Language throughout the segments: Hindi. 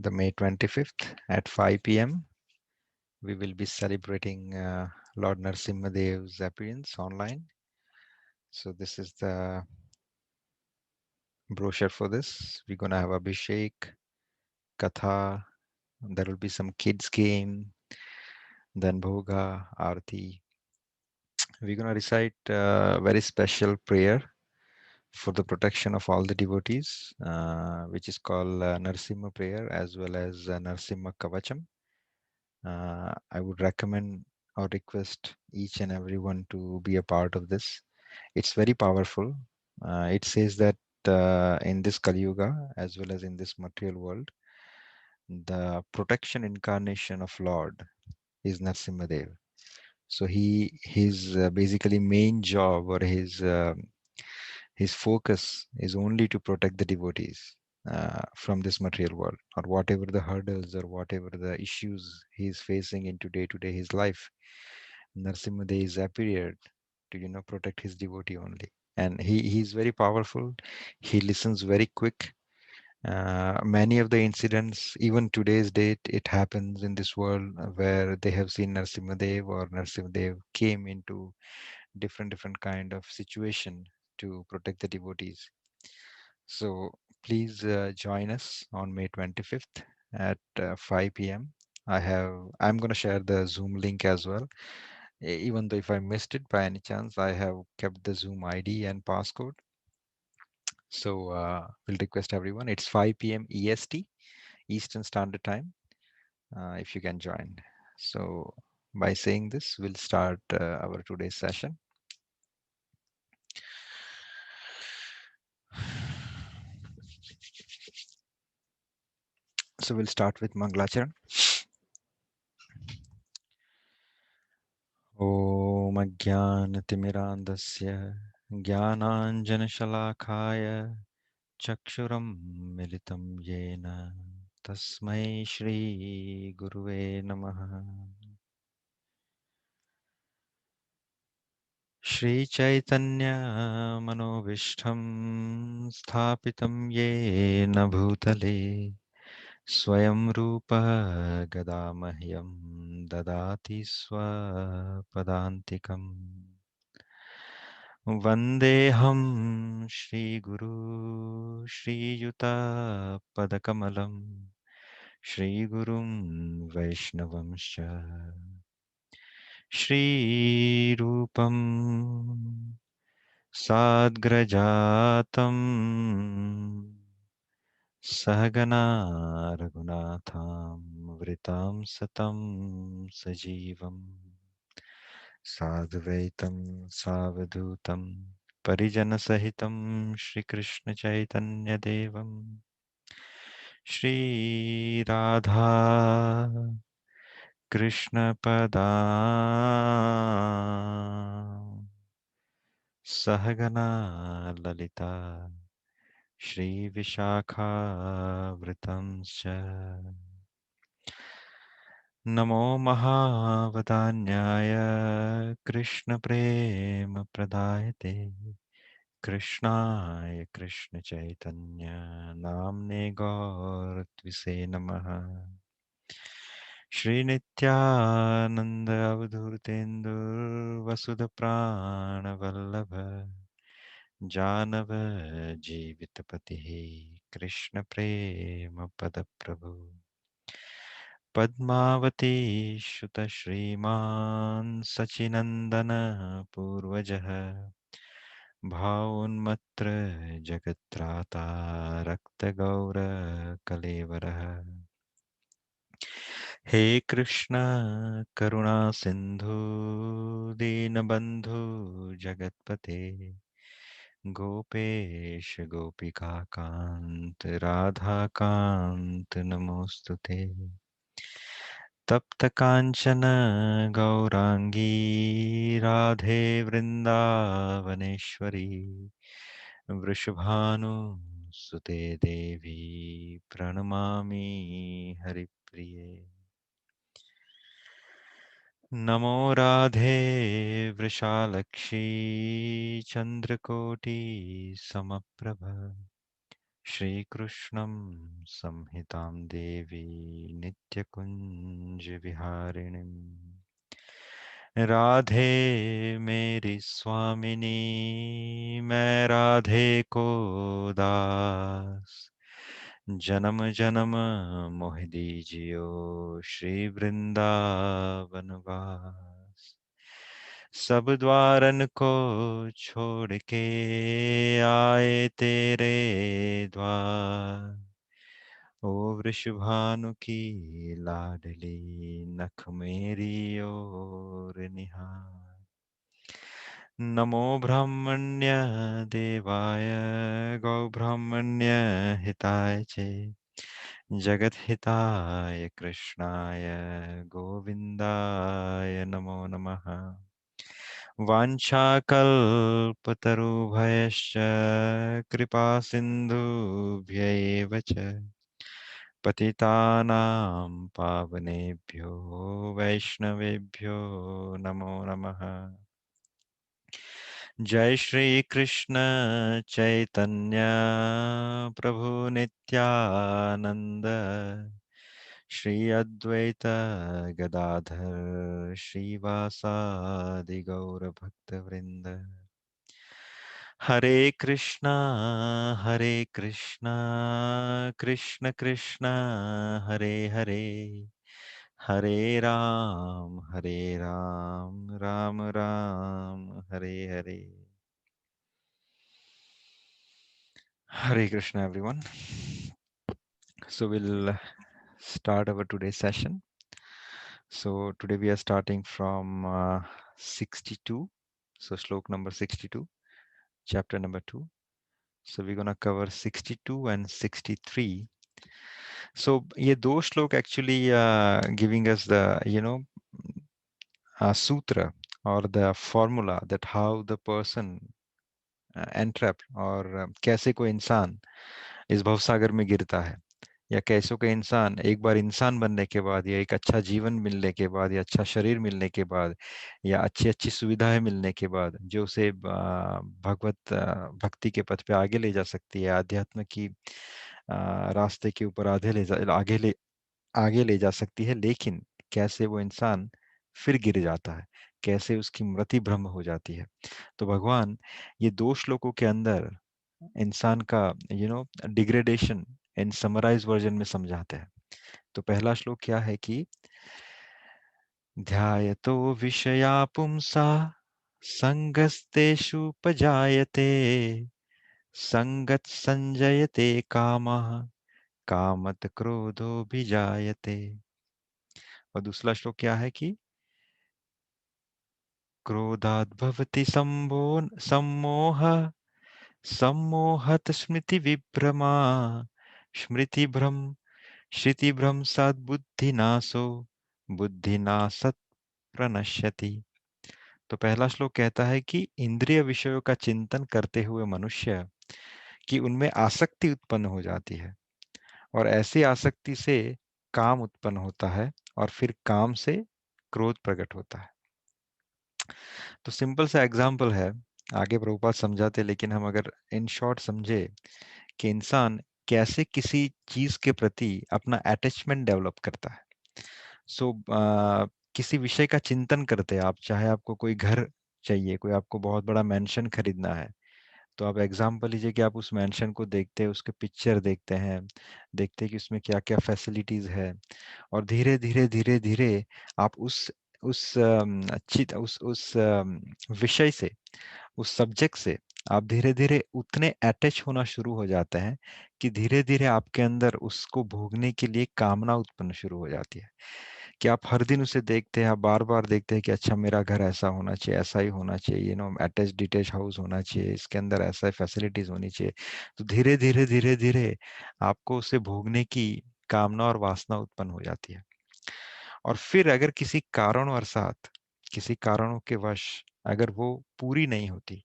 the May 25th at 5 p.m. We will be celebrating Lord Narasimhadev's appearance online. So this is the brochure for this. We're gonna have Abhishek, Katha. There will be some kids game, then Bhoga, Arti. We're gonna recite a very special prayer for the protection of all the devotees, which is called Narasimha prayer as well as Narasimha Kavacham. I would recommend or request each and everyone to be a part of this. It's very powerful. It says that in this Kali Yuga, as well as in this material world, the protection incarnation of Lord is Narasimhadev. So his basically main job or his focus is only to protect the devotees from this material world, or whatever the hurdles or whatever the issues he is facing into day-to-day his life. Narasimhadev is appeared to protect his devotee only, and he's very powerful. He listens very quick. Many of the incidents, even today's date, it happens in this world where they have seen Narasimhadev or Narasimhadev came into different kind of situation to protect the devotees. So please join us on May 25th at 5 p.m. I'm going to share the Zoom link as well. Even though if I missed it by any chance, I have kept the Zoom ID and passcode. So we'll request everyone. It's 5 p.m. EST, Eastern Standard Time, if you can join. So by saying this, we'll start our today's session. So we'll start with Mangalacharan. ॐ अज्ञानतिमिरान्धस्य ज्ञानाञ्जनशलाखाय चक्षुरं मिलितं येन तस्मै श्रीगुरुवे नमः। श्रीचैतन्यमनोभीष्टं स्थापितं येन भूतले स्वयं रूप गदामह्यं ददाति स्वपदान्तिकम्। वन्देऽहं श्रीगुरू श्रीयुतपदकमलं श्रीगुरुं वैष्णवंश्च श्रीरूपं साद्ग्रजातं सहगना रघुनाथामृतां सतं सजीवम् साद्वैतं सावधूतं परिजनसहितं श्रीकृष्णचैतन्यदेवं श्रीराधा कृष्णपदा सहगना ललिता श्रीविशाखावृतंश्च नमो महावदान्याय कृष्णप्रेमप्रदायते कृष्णाय कृष्णचैतन्य नाम्ने गौरत्विषे नमः। श्रीनित्यानन्द अवधूतेन्दुर्वसुधप्राणवल्लभ जानव जीवितपतिः कृष्णप्रेमपदप्रभु पद्मावती श्रुत श्रीमान् सचिनन्दन पूर्वजः भावोन्मत्र जगत्राता रक्तगौरकलेवरः हे कृष्ण करुणा सिन्धु दीनबन्धु जगत्पते गोपेश गोपिकान्त राधाकान्त नमोऽस्तु ते तप्त काञ्चन गौराङ्गी राधे वृन्दावनेश्वरी वृषभानुसुते देवी प्रणमामि हरिप्रिये नमो राधे वृषालक्षी चन्द्रकोटि समप्रभ श्रीकृष्णं संहितां देवी नित्यकुञ्जविहारिणीं राधे मेरी स्वामिनी मैं राधे को दास जन्म जन्म मोह दीजियो श्री वृंदावन वास सब द्वारन को छोड़ के आए तेरे द्वार ओ वृषभानु की लाडली नख मेरी ओर निहार नमो ब्रह्मण्य देवाय गौ ब्रह्मण्य हिताय च जगत हिताय कृष्णाय गोविन्दाय नमो नमः वाञ्छाकल्पतरुभयश्च कृपा सिन्धुभ्य एव च पतितानां पावनेभ्यो वैष्णवेभ्यो नमो नमः जय श्री कृष्ण चैतन्य प्रभु नित्यानंद श्री अद्वैत गदाधर श्रीवासादि गौर भक्त वृंद हरे Krishna Krishna Krishna Hare Hare Hare Ram Ram Ram Hare Hare Hare Krishna, everyone. So we'll start our today's session. So today we are starting from 62. So slok number 62, chapter number 2. So we're gonna cover 62 and 63. So ये दो श्लोक actually giving us the sutra or the formula that how the person entrapped और कैसे कोई इंसान इस भवसागर में गिरता है या कैसों का इंसान एक बार इंसान बनने के बाद या एक अच्छा जीवन मिलने के बाद या अच्छा शरीर मिलने के बाद या अच्छी अच्छी सुविधाएं मिलने के बाद जो उसे भगवत भक्ति के पथ पे आगे ले जा सकती है आध्यात्म की रास्ते के ऊपर आगे ले जा सकती है लेकिन कैसे वो इंसान फिर गिर जाता है कैसे उसकी मृति भ्रम हो जाती है तो भगवान ये दो श्लोकों के अंदर इंसान का डिग्रेडेशन इन समराइज वर्जन में समझाते हैं तो पहला श्लोक क्या है कि ध्यायतो विषया पुंसा संगस्तेषुपजायते संगत संजयते कामः कामत क्रोधो भिजायते और दूसरा श्लोक क्या है कि क्रोधाद् भवति सम्मोह सम्मोहत स्मृति विभ्रमा स्मृतिभ्रम श्रुतिभ्रंशात् बुद्धिनाशो बुद्धिनाशत प्रणश्यति तो पहला श्लोक कहता है कि इंद्रिय विषयों का चिंतन करते हुए मनुष्य की उनमें आसक्ति उत्पन्न हो जाती है और ऐसी आसक्ति से काम उत्पन्न होता है और फिर काम से क्रोध प्रकट होता है तो सिंपल सा एग्जाम्पल है आगे प्रभुपाद समझाते लेकिन हम अगर इन शॉर्ट समझे कि इंसान कैसे किसी चीज के प्रति अपना अटैचमेंट डेवलप करता है सो किसी विषय का चिंतन करते हैं आप चाहे आपको कोई घर चाहिए कोई आपको बहुत बड़ा मेंशन खरीदना है तो आप एग्जाम्पल लीजिए कि आप उस मेंशन को देखते हैं उसके पिक्चर देखते हैं देखते हैं कि उसमें क्या क्या फैसिलिटीज है और धीरे धीरे धीरे धीरे आप उस विषय से उस सब्जेक्ट से आप धीरे धीरे उतने अटैच होना शुरू हो जाते हैं कि धीरे धीरे आपके अंदर उसको भोगने के लिए कामना उत्पन्न शुरू हो जाती है कि आप हर दिन उसे देखते हैं आप बार बार देखते हैं कि अच्छा मेरा घर ऐसा होना चाहिए ऐसा ही होना चाहिए अटैच डिटेच हाउस होना चाहिए इसके अंदर ऐसा फैसिलिटीज होनी चाहिए तो धीरे धीरे धीरे धीरे आपको उसे भोगने की कामना और वासना उत्पन्न हो जाती है और फिर अगर किसी कारणों के वश अगर वो पूरी नहीं होती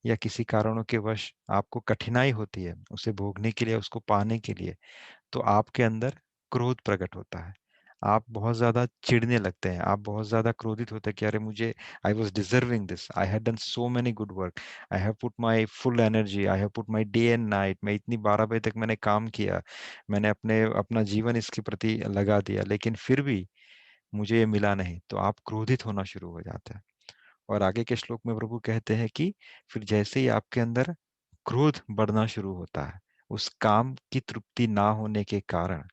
या किसी कारणों के वश आपको कठिनाई होती है उसे भोगने के लिए उसको पाने के लिए तो आपके अंदर क्रोध प्रकट होता है आप बहुत ज्यादा चिढ़ने लगते हैं, आप बहुत ज्यादा क्रोधित होते हैं कि अरे मुझे, I was deserving this, I had done so many good work, I have put my full energy, I have put my day and night, मैं इतनी 12 बजे तक मैंने काम किया, मैंने अपना जीवन इसके प्रति लगा दिया, लेकिन फिर भी मुझे ये मिला नहीं, तो आप क्रोधित होना शुरू हो जाते हैं। और आगे के श्लोक में प्रभु कहते हैं कि फिर जैसे ही आपके अंदर क्रोध बढ़ना शुरू होता है उस काम की तृप्ति ना होने के कारण,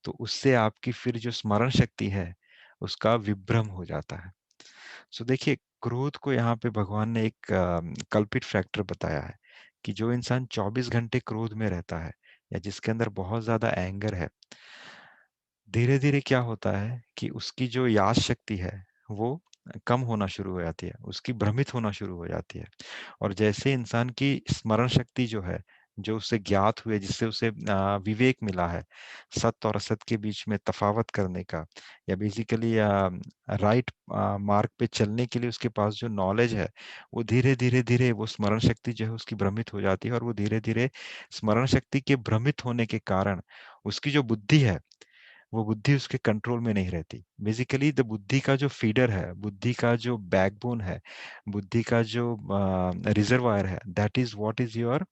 तो उससे आपकी फिर जो स्मरण शक्ति है उसका विभ्रम हो जाता है। सो देखिए, क्रोध को यहाँ पे भगवान ने एक कल्पित फैक्टर बताया है कि जो इंसान 24 घंटे क्रोध में रहता है या जिसके अंदर बहुत ज्यादा एंगर है, धीरे धीरे क्या होता है कि उसकी जो याद शक्ति है वो कम होना शुरू हो जाती है, उसकी भ्रमित होना शुरू हो जाती है। और जैसे इंसान की स्मरण शक्ति जो है, जो उससे ज्ञात हुए, जिससे उसे विवेक मिला है, सत्य और असत्य के बीच में तफावत करने का, या बेसिकली राइट मार्ग पे चलने के लिए उसके पास जो नॉलेज है, वो धीरे धीरे धीरे वो स्मरण शक्ति जो है उसकी भ्रमित हो जाती है, और वो धीरे धीरे स्मरण शक्ति के भ्रमित होने के कारण उसकी जो बुद्धि है, वो बुद्धि उसके कंट्रोल में नहीं रहती। बेसिकली द बुद्धि का जो फीडर है, बुद्धि का जो बैकबोन है, बुद्धि का जो रिजर्वायर है, that is what is your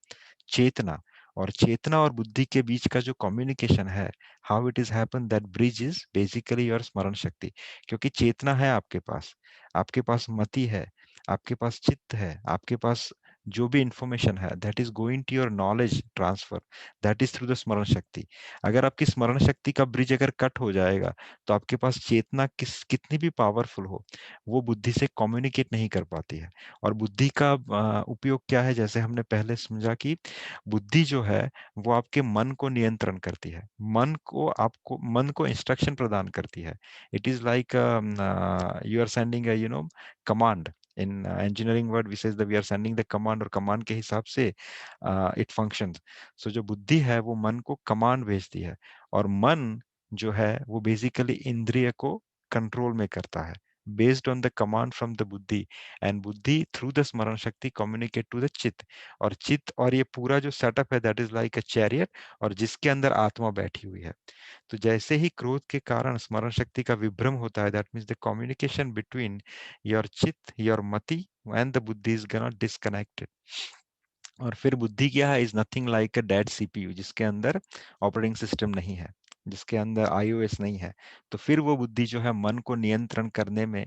chetna. और चेतना और बुद्धि के बीच का जो कम्युनिकेशन है, how it is happen, that bridge is basically your स्मरण शक्ति। क्योंकि चेतना है आपके पास मति है, आपके पास चित्त है, आपके पास जो भी इंफॉर्मेशन है, that is going to your knowledge transfer, that is through the स्मरण शक्ति। अगर आपकी स्मरण शक्ति का ब्रिज अगर कट हो जाएगा, तो आपके पास चेतना कितनी भी पावरफुल हो, वो बुद्धि से कम्युनिकेट नहीं कर पाती है। और बुद्धि का उपयोग क्या है, जैसे हमने पहले समझा कि बुद्धि जो है वो आपके मन को नियंत्रण करती है, मन को इंस्ट्रक्शन प्रदान करती है। It is like you are sending command. In engineering word विशेष we are sending the command, और कमांड के हिसाब से इट फंक्शंस। सो जो बुद्धि है वो मन को कमांड भेजती है, और मन जो है वो बेसिकली इंद्रिय को कंट्रोल में करता है, based on the command from the बुद्धि। एंड बुद्धि थ्रू द स्मरण शक्ति कम्युनिकेट टू द चित्त। और चित्त और ये पूरा जो सेटअप है, that is like a chariot, और जिसके अंदर आत्मा बैठी हुई है। तो जैसे ही क्रोध के कारण स्मरण शक्ति का विभ्रम होता है, that means the communication between your चित्त, योर मति एंड द बुद्धि इज गोना डिस्कनेक्टेड। और फिर बुद्धि क्या है, is nothing like a dead CPU, जिसके अंदर ऑपरेटिंग सिस्टम नहीं है, जिसके अंदर आईओएस नहीं है। तो फिर वो बुद्धि जो है मन को नियंत्रण करने में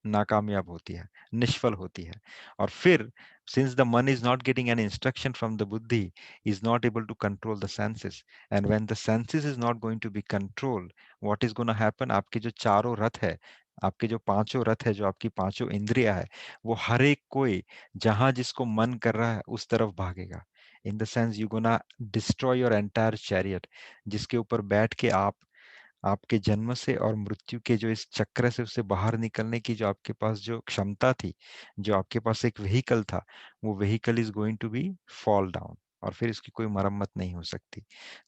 नाकामयाब होती है, निष्फल होती है। और फिर since the मन is not getting an instruction from the buddhi, is not able to control the senses, and when the senses is not going to be controlled, what is going to happen, आपके जो चारों रथ है, आपके जो पांचों रथ है, जो आपकी पांचों इंद्रिया है, वो हर एक कोई जहां जिसको मन कर रहा है उस तरफ भागेगा। इन the sense you gonna destroy your entire chariot, जिसके ऊपर बैठ के आप आपके जन्म से और मृत्यु के जो इस चक्र से उससे बाहर निकलने की जो आपके पास जो क्षमता थी, जो आपके पास एक व्हीकल था, वो vehicle is going to be fall down, और फिर इसकी कोई मरम्मत नहीं हो सकती।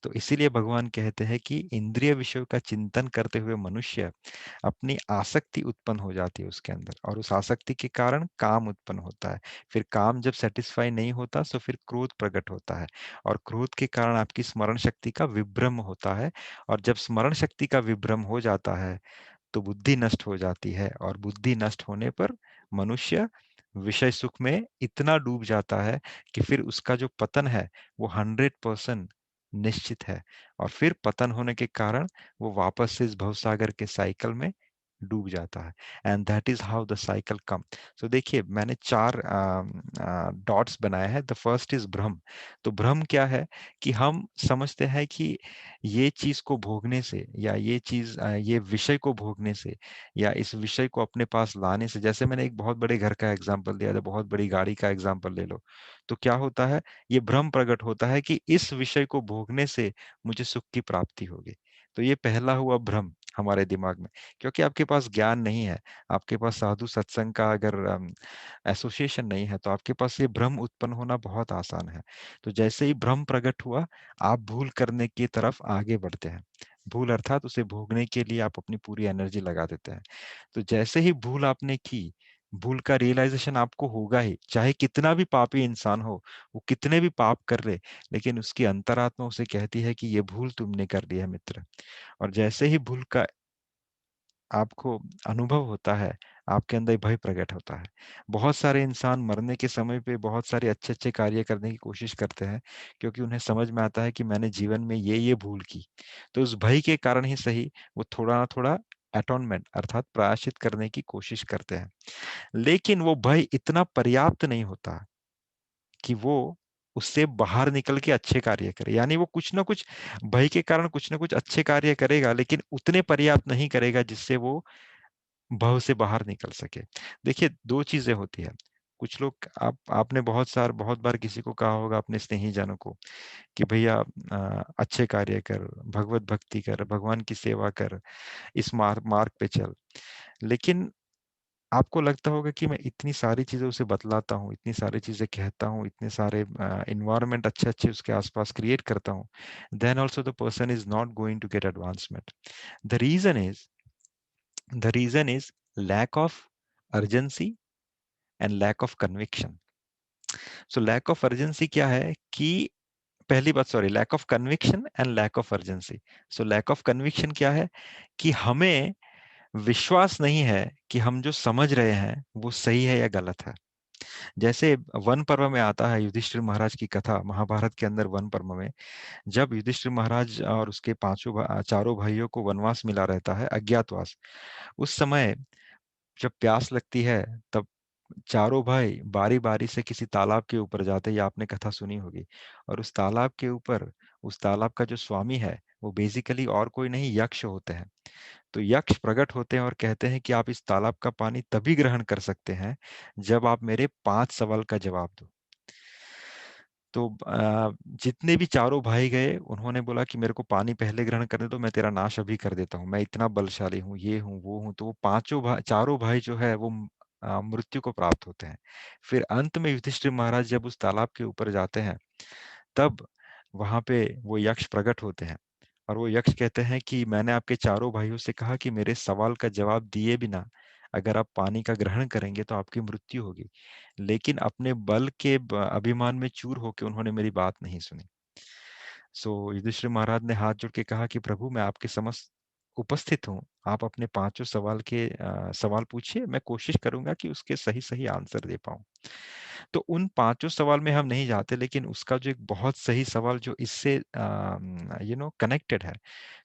तो इसीलिए भगवान कहते हैं कि इंद्रिय विषयों का चिंतन करते हुए मनुष्य अपनी आसक्ति उत्पन्न हो जाती है उसके अंदर, और उस आसक्ति के कारण काम उत्पन्न होता है। फिर काम जब सेटिस्फाई नहीं होता, तो फिर क्रोध प्रकट होता है, और क्रोध के कारण आपकी स्मरण शक्ति का विभ्रम होता है। और जब स्मरण शक्ति का विभ्रम हो जाता है, तो बुद्धि नष्ट हो जाती है, और बुद्धि नष्ट होने पर मनुष्य विषय सुख में इतना डूब जाता है कि फिर उसका जो पतन है वो 100% निश्चित है। और फिर पतन होने के कारण वो वापस से इस भवसागर के साइकिल में डूब जाता है। And that is how the cycle come. So देखिए, मैंने 4 डॉट्स बनाए हैं। द फर्स्ट इज भ्रम। तो भ्रम क्या है कि हम समझते हैं कि ये चीज को भोगने से, या ये चीज ये विषय को भोगने से, या इस विषय को अपने पास लाने से, जैसे मैंने एक बहुत बड़े घर का एग्जांपल दिया था, बहुत बड़ी गाड़ी का एग्जांपल ले लो, तो क्या होता है, ये भ्रम प्रकट होता है कि इस विषय को भोगने से मुझे सुख की प्राप्ति होगी। तो ये पहला हुआ भ्रम हमारे दिमाग में, क्योंकि आपके पास ज्ञान नहीं है, आपके पास साधु सत्संग का अगर एसोसिएशन नहीं है, तो आपके पास ये भ्रम उत्पन्न होना बहुत आसान है। तो जैसे ही भ्रम प्रकट हुआ, आप भूल करने की तरफ आगे बढ़ते हैं। भूल अर्थात उसे भोगने के लिए आप अपनी पूरी एनर्जी लगा देते हैं। तो जैसे ही भूल आपने की, भूल का रियलाइजेशन आपको होगा ही, चाहे कितना भी पापी इंसान हो, वो कितने भी पाप कर ले, लेकिन उसकी अंतरात्मा उसे कहती है कि ये भूल तुमने कर ली है मित्र। और जैसे ही भूल का आपको अनुभव होता है, आपके अंदर भय प्रकट होता है। बहुत सारे इंसान मरने के समय पे बहुत सारे अच्छे-अच्छे कार्य करने की कोशिश करते हैं, क्योंकि उन्हें समझ में आता है कि मैंने जीवन में ये भूल की। तो उस भय के कारण ही सही, वो थोड़ा ना थोड़ा एटोनमेंट अर्थात प्रायश्चित करने की कोशिश करते हैं। लेकिन वो भय इतना पर्याप्त नहीं होता कि वो उससे बाहर निकल के अच्छे कार्य करे। यानी वो कुछ ना कुछ भय के कारण कुछ ना कुछ अच्छे कार्य करेगा, लेकिन उतने पर्याप्त नहीं करेगा जिससे वो भव से बाहर निकल सके। देखिए 2 चीज़ें होती हैं। कुछ लोग आपने बहुत बार किसी को कहा होगा अपने स्नेहीजनों को कि भैया अच्छे कार्य कर, भगवत भक्ति कर, भगवान की सेवा कर, इस मार्ग पे चल। लेकिन आपको लगता होगा कि मैं इतनी सारी चीज़ें उसे बतलाता हूँ, इतनी सारी चीज़ें कहता हूँ, इतने सारे एनवायरनमेंट अच्छे-अच्छे उसके आस-पास क्रिएट करता हूँ, then also the person is not going to get advancement. The reason is the reason is lack of urgency and lack of conviction. So lack of urgency क्या है कि पहली बात, sorry, lack of conviction and lack of urgency. So lack of conviction क्या है कि हमें विश्वास नहीं है कि हम जो समझ रहे हैं वो सही है या गलत है। जैसे वन पर्व में आता है युधिष्ठिर महाराज की कथा, महाभारत के अंदर वन पर्व में, जब युधिष्ठिर महाराज और उसके चारों भाइयों को वनवास मिला रहता है, अज्ञातवास, उस समय जब प्यास लगती है, तब चारों भाई बारी-बारी से किसी तालाब के ऊपर जाते हैं, ये आपने कथा सुनी होगी। और उस तालाब के ऊपर, उस तालाब का जो स्वामी है, वो बेसिकली और कोई नहीं, यक्ष होते हैं। तो यक्ष प्रकट होते हैं और कहते हैं कि आप इस तालाब का पानी तभी ग्रहण कर सकते हैं, जब आप मेरे 5 सवाल का जवाब दो। तो जितने भी चारों भाई गए, उन्होंने बोला कि मेरे को पानी पहले ग्रहण करने दो, मैं तेरा नाश अभी कर देता हूँ, मैं इतना बलशाली हूँ, ये हूँ, वो हूँ। तो वो चारों भाई जो है वो मृत्यु को प्राप्त होते हैं। फिर अंत में युधिष्ठिर महाराज जब उस तालाब के ऊपर जाते हैं, तब वहां पे वो यक्ष प्रकट होते हैं और वो यक्ष कहते हैं कि मैंने आपके चारों भाइयों से कहा कि मेरे सवाल का जवाब दिए बिना अगर आप पानी का ग्रहण करेंगे तो आपकी मृत्यु होगी, लेकिन अपने बल के अभिमान में चूर होकर उन्होंने मेरी बात नहीं सुनी। सो युधिष्ठिर महाराज ने हाथ जोड़ के कहा कि प्रभु, मैं आपके समक्ष उपस्थित हूँ, आप अपने पांचों सवाल पूछिए, मैं कोशिश करूंगा कि उसके सही सही आंसर दे पाऊं। तो उन पांचों सवाल में हम नहीं जाते, लेकिन उसका जो एक बहुत सही सवाल जो इससे कनेक्टेड है,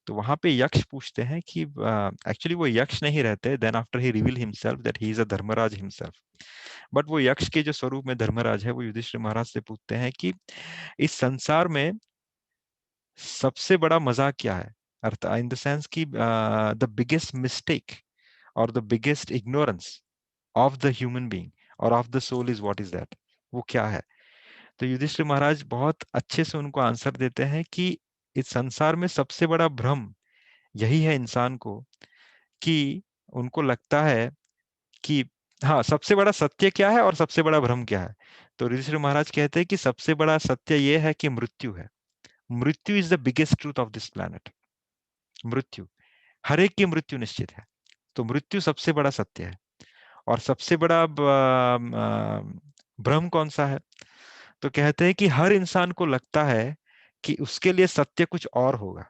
तो वहां पे यक्ष पूछते हैं कि एक्चुअली वो यक्ष नहीं रहते, then after he reveal himself that he is a Dharmraj himself. But वो यक्ष के जो स्वरूप में धर्मराज है, वो युधिष्ठिर महाराज से पूछते हैं कि इस संसार में सबसे बड़ा मजाक क्या है, अर्थ इन द सेंस कि द बिगेस्ट मिस्टेक और the biggest ignorance of the human being और of the soul is what is that, वो क्या है। तो युधिष्ठिर महाराज बहुत अच्छे से उनको आंसर देते हैं कि इस संसार में सबसे बड़ा भ्रम यही है इंसान को, कि उनको लगता है कि हाँ, सबसे बड़ा सत्य क्या है और सबसे बड़ा भ्रम क्या है। तो युधिष्ठिर महाराज कहते हैं कि सबसे बड़ा सत्य यह है कि मृत्यु है। मृत्यु is the biggest truth of this planet. मृत्यु, हर एक की मृत्यु निश्चित है। तो मृत्यु सबसे बड़ा सत्य है। और सबसे बड़ा भ्रम कौन सा है? तो कहते हैं कि हर इंसान को लगता है कि उसके लिए सत्य कुछ और होगा,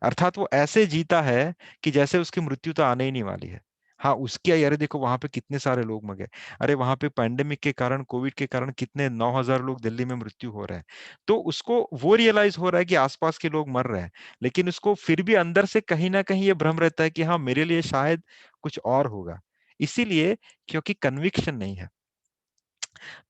अर्थात वो ऐसे जीता है कि जैसे उसकी मृत्यु तो आने ही नहीं वाली है। हाँ, उसकी आई, अरे देखो वहां पे कितने सारे लोग मर गए, अरे वहां पे पैंडेमिक के कारण, कोविड के कारण कितने 9,000 लोग दिल्ली में मृत्यु हो रहे हैं। तो उसको वो रियलाइज हो रहा है कि आसपास के लोग मर रहे हैं, लेकिन उसको फिर भी अंदर से कहीं ना कहीं ये भ्रम रहता है कि हाँ, मेरे लिए शायद कुछ और होगा। इसीलिए, क्योंकि कन्विक्शन नहीं है।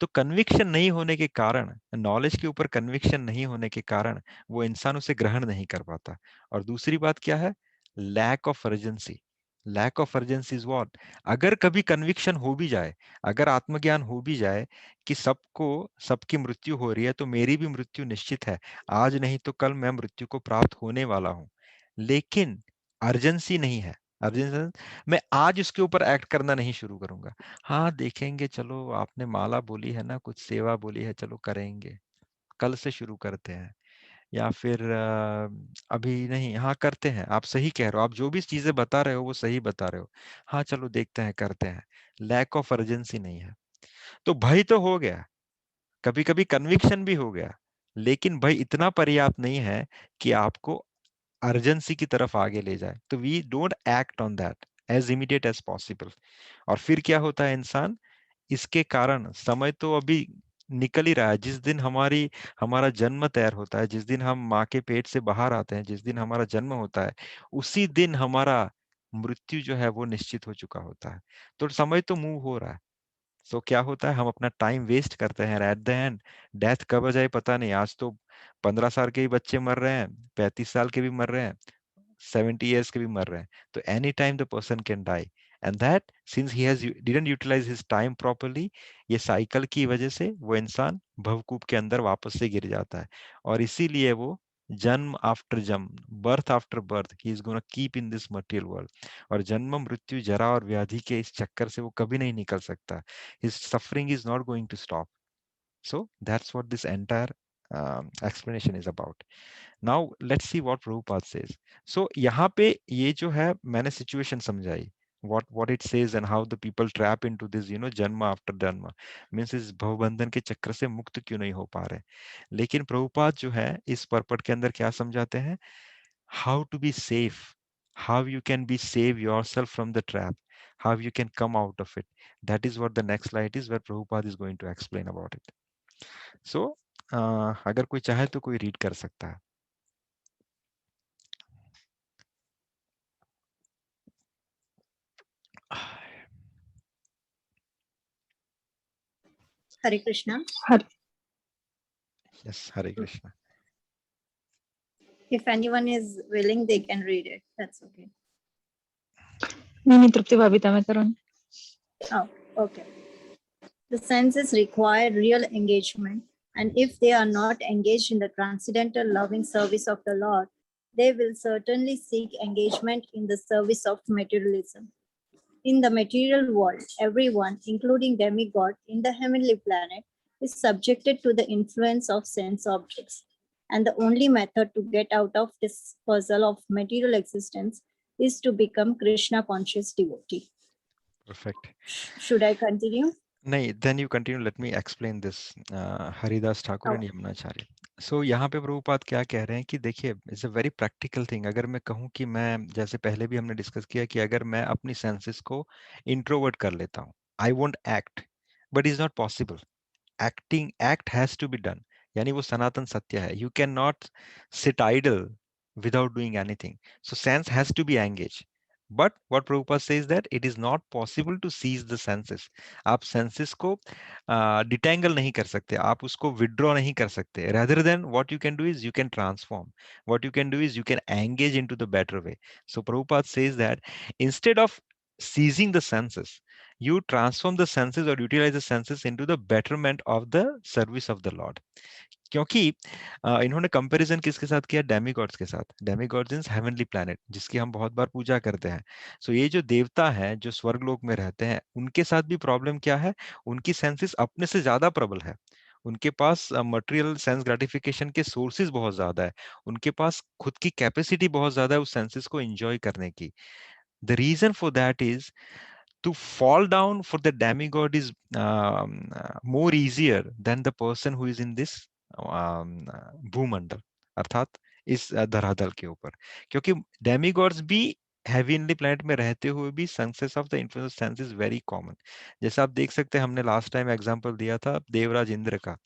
तो कन्विक्शन नहीं होने के कारण, नॉलेज के ऊपर कन्विक्शन नहीं होने के कारण, वो इंसान उसे ग्रहण नहीं कर पाता। और दूसरी बात क्या है? Lack of urgency. Lack of urgency is what? अगर कभी कन्विक्शन हो भी जाए, अगर आत्मज्ञान हो भी जाए कि सबको, सबकी मृत्यु हो रही है, तो मेरी भी मृत्यु निश्चित है, आज नहीं तो कल मैं मृत्यु को प्राप्त होने वाला हूं, लेकिन अर्जेंसी नहीं है। अर्जेंसी, मैं आज उसके ऊपर एक्ट करना नहीं शुरू करूंगा। हाँ, देखेंगे, चलो आपने माला बोली है ना, कुछ सेवा बोली है, चलो करेंगे, कल से शुरू करते हैं। या फिर अभी नहीं, हाँ करते हैं, आप सही कह रहे हो, आप जो भी चीजें बता रहे हो वो सही बता रहे हो, हाँ चलो देखते हैं करते हैं, लैक ऑफ अर्जेंसी नहीं है। तो भय तो हो गया, कभी कभी कन्विक्शन भी हो गया, लेकिन भय इतना पर्याप्त नहीं है कि आपको अर्जेंसी की तरफ आगे ले जाए। तो we don't act on that as immediate as possible. और फिर क्या होता है, इंसान इसके कारण, समय तो अभी निकल ही रहा है, जिस दिन हमारा जन्म तैयार होता है, जिस दिन हम माँ के पेट से बाहर आते हैं, जिस दिन हमारा जन्म होता है, उसी दिन हमारा मृत्यु जो है वो निश्चित हो चुका होता है। तो समय तो मूव हो रहा है। सो क्या होता है, हम अपना टाइम वेस्ट करते हैं, एट द एंड डेथ कब आ जाए पता नहीं। आज तो 15 साल के ही बच्चे मर रहे हैं, 35 साल के भी मर रहे हैं, 70 years के भी मर रहे हैं। तो any time the person can die, and that since he has didn't utilise his time properly, ये साइकिल की वजह से वो इंसान भवकूप के अंदर वापस से गिर जाता है। और इसीलिए वो जन्म आफ्टर जन्म, birth after birth, he is gonna keep in this material world. और जन्म मृत्यु जरा और व्याधि के इस चक्कर से वो कभी नहीं निकल सकता। His suffering is not going to stop. So that's what this entire explanation is about. Now let's see what Prabhupada says. So यहाँ पे ये जो है मैंने situation समझाई, what it says and how the people trap into this जन्म after जन्म, means इस भवबंधन के चक्र से मुक्त क्यों नहीं हो पा रहे। लेकिन प्रभुपाद जो है इस पर्पट के अंदर क्या समझाते हैं, how to be safe, how you can be save yourself from the trap, how you can come out of it. That is what the next slide is, where Prabhupada is going to explain about it. So अगर कोई चाहे तो कोई रीड कर सकता है। Hare Krishna. Yes, Hare Krishna. If anyone is willing, they can read it. That's okay. नहीं तृप्ति भाभी मैं करूँ। Oh, okay. The senses require real engagement, and if they are not engaged in the transcendental loving service of the Lord, they will certainly seek engagement in the service of materialism. In the material world, everyone, including demigod in the heavenly planet, is subjected to the influence of sense objects. And the only method to get out of this puzzle of material existence is to become Krishna conscious devotee. Perfect. Should I continue? नहीं, then you continue. Let me explain this. Haridas Thakur and Yamunacharya. So यहाँ पे प्रभुपाद क्या कह रहे हैं कि देखिए, it's a very practical thing. अगर मैं कहूँ कि मैं, जैसे पहले भी हमने डिस्कस किया कि अगर मैं अपनी सेंसेस को इंट्रोवर्ट कर लेता हूँ, I won't act, but is not possible. Acting, act has to be done, यानी वो सनातन सत्य है। You can not sit idle without doing anything. So sense has to be engaged. But what Prabhupada says that it is not possible to seize the senses. आप senses को डिटेंगल नहीं कर सकते, आप उसको withdraw नहीं कर सकते. Rather than what you can do is you can transform. What you can do is you can engage into the better way. So Prabhupada says that instead of seizing the senses, you transform the senses or utilize the senses into the betterment of the service of the Lord. क्योंकि इन्होंने कंपैरिजन किसके साथ किया, डेमीगॉड्स के साथ। डेमीगॉड्स इन हेवनली प्लैनेट, जिसकी हम बहुत बार पूजा करते हैं। सो ये जो देवता हैं जो स्वर्गलोक में रहते हैं, उनके साथ भी प्रॉब्लम क्या है, उनकी सेंसेस अपने से ज्यादा प्रबल है। उनके पास मटेरियल सेंस ग्रेटिफिकेशन के सोर्सेज बहुत ज्यादा है, उनके पास खुद की कैपेसिटी बहुत ज्यादा है उस सेंसेस को एंजॉय करने की। The reason for that is to fall down for the demigod is more easier than the person who is in this भूमंडल, अर्थात इस धरातल के ऊपर। क्योंकि डेमिगॉड्स भी हेवनली प्लैनेट में रहते हुए भी senses of the influence sense is very common. जैसे आप देख सकते हैं, हमने लास्ट टाइम एग्जांपल दिया था देवराज इंद्र का,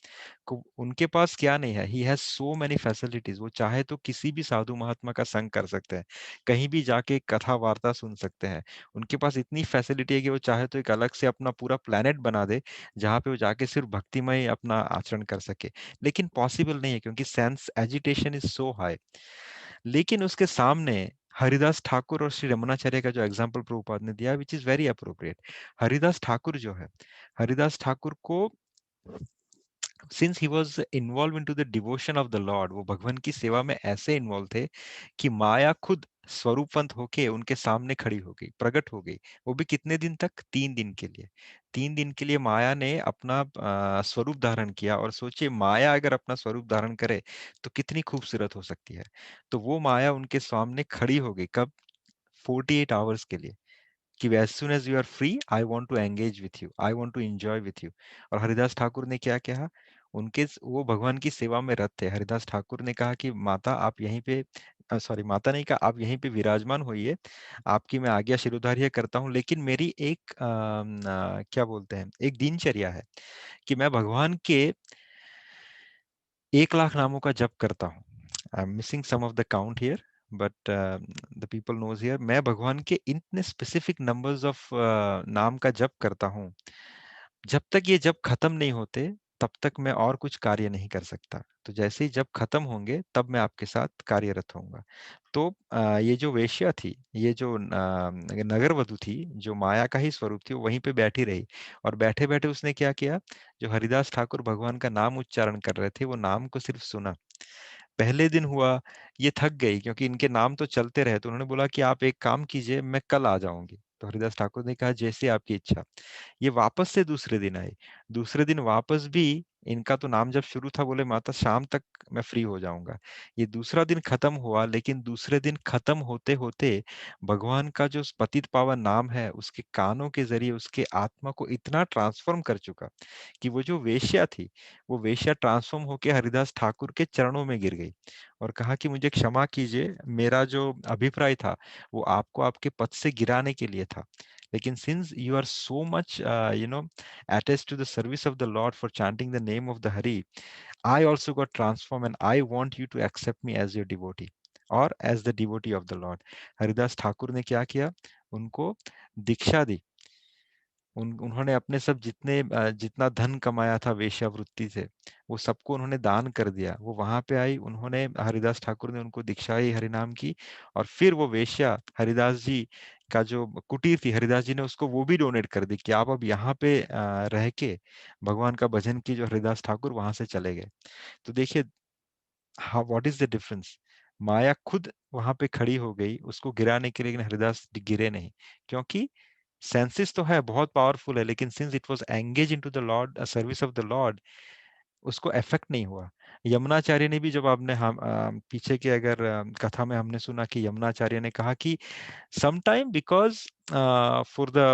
उनके पास क्या नहीं है, he has so many facilities. वो चाहे तो किसी भी साधु महात्मा का संग कर सकते हैं, कहीं भी जाके कथा वार्ता सुन सकते हैं। उनके पास इतनी फैसिलिटी है कि वो चाहे तो एक अलग से अपना पूरा प्लेनेट बना दे, जहाँ पे वो जाके सिर्फ भक्तिमय अपना आचरण कर सके। लेकिन पॉसिबल नहीं है, क्योंकि sense agitation is so high. लेकिन उसके सामने हरिदास ठाकुर और श्री रमनाचार्य का जो एग्जाम्पल प्रभुपाद ने दिया, which is very appropriate. Haridas Thakur जो है, हरिदास ठाकुर को since he was involve in to the devotion of the lord, वो भगवान की सेवा में ऐसे इन्वॉल्व थे कि माया खुद स्वरूपवंत होके उनके सामने खड़ी हो गई, प्रकट हो गई। वो भी कितने दिन तक? 3 दिन के लिए। 3 दिन के लिए माया ने अपना स्वरूप धारण किया। और सोचिए, माया अगर अपना स्वरूप धारण करे तो कितनी खूबसूरत हो सकती है। तो वो माया उनके सामने खड़ी हो गई। कब? 48 आवर्स के लिए, कि as soon as you are free, I want to engage with you, I want to enjoy with you। और हरिदास ठाकुर ने क्या कहा? वो भगवान की सेवा में रत थे। हरिदास ठाकुर ने कहा कि माता आप यहीं पे, सॉरी माता नहीं कहा, आप यहीं पे विराजमान होइए, आपकी मैं आज्ञा शिरोधार्य करता हूँ, लेकिन मेरी एक क्या बोलते हैं, एक दिनचर्या है कि मैं भगवान के 1 लाख नामों का जप करता हूँ। I am missing some of the count here, but the people knows here. मैं भगवान के इतने स्पेसिफिक नंबर्स ऑफ नाम का जप करता हूँ, जब तक ये जप खत्म नहीं होते तब तक मैं और कुछ कार्य नहीं कर सकता। तो जैसे ही जब खत्म होंगे तब मैं आपके साथ कार्यरत होऊंगा। तो ये जो वेश्या थी, ये जो नगर वधु थी, जो माया का ही स्वरूप थी, वो वहीं पे बैठी रही। और बैठे बैठे उसने क्या किया? जो हरिदास ठाकुर भगवान का नाम उच्चारण कर रहे थे, वो नाम को सिर्फ सुना। पहले दिन हुआ, ये थक गई क्योंकि इनके नाम तो चलते रहे। तो उन्होंने बोला कि आप एक काम कीजिए, मैं कल आ जाऊंगी। तो हरिदास ठाकुर ने कहा जैसे आपकी इच्छा। ये वापस से दूसरे दिन आए। दूसरे दिन वापस भी इनका तो नाम जब शुरू था, बोले माता शाम तक मैं फ्री हो जाऊंगा। ये दूसरा दिन खत्म हुआ, लेकिन दूसरे दिन खत्म होते होते भगवान का जो पतित पावन नाम है, उसके कानों के जरिए उसके आत्मा को इतना ट्रांसफॉर्म कर चुका कि वो जो वेश्या थी, वो वेश्या ट्रांसफॉर्म होके हरिदास ठाकुर के चरणों में गिर गई और कहा कि मुझे क्षमा कीजिए, मेरा जो अभिप्राय था वो आपको आपके पद से गिराने के लिए था। लेकिन since you are so much attached to the service of the Lord for chanting the name of the Hari, I also got transformed and I want you to accept me as your devotee or as the devotee of the Lord। Haridas Thakur ने क्या किया? उनको दीक्षा दी। उन्होंने अपने सब जितना धन कमाया था वेश्यावृत्ति से, वो सबको उन्होंने दान कर दिया। वो वहां पे आई, उन्होंने हरिदास ठाकुर ने उनको दीक्षाई हरिनाम की। और फिर वो वेश्या हरिदास जी का जो कुटीर थी, हरिदास जी ने उसको वो भी डोनेट कर दी कि आप अब यहाँ पे रह के भगवान का भजन की। जो हरिदास ठाकुर वहां से चले गए। तो देखिए, हाँ, व्हाट इज द डिफरेंस। माया खुद वहां पे खड़ी हो गई उसको गिराने के लिए, लेकिन हरिदास गिरे नहीं। क्योंकि सेंसेस तो है, बहुत पावरफुल है, लेकिन since it was engage into the Lord, service of the Lord, उसको इफेक्ट नहीं हुआ। यमुनाचार्य ने भी, जब आपने हम पीछे के अगर कथा में हमने सुना कि यमुनाचार्य ने कहा कि sometime because for the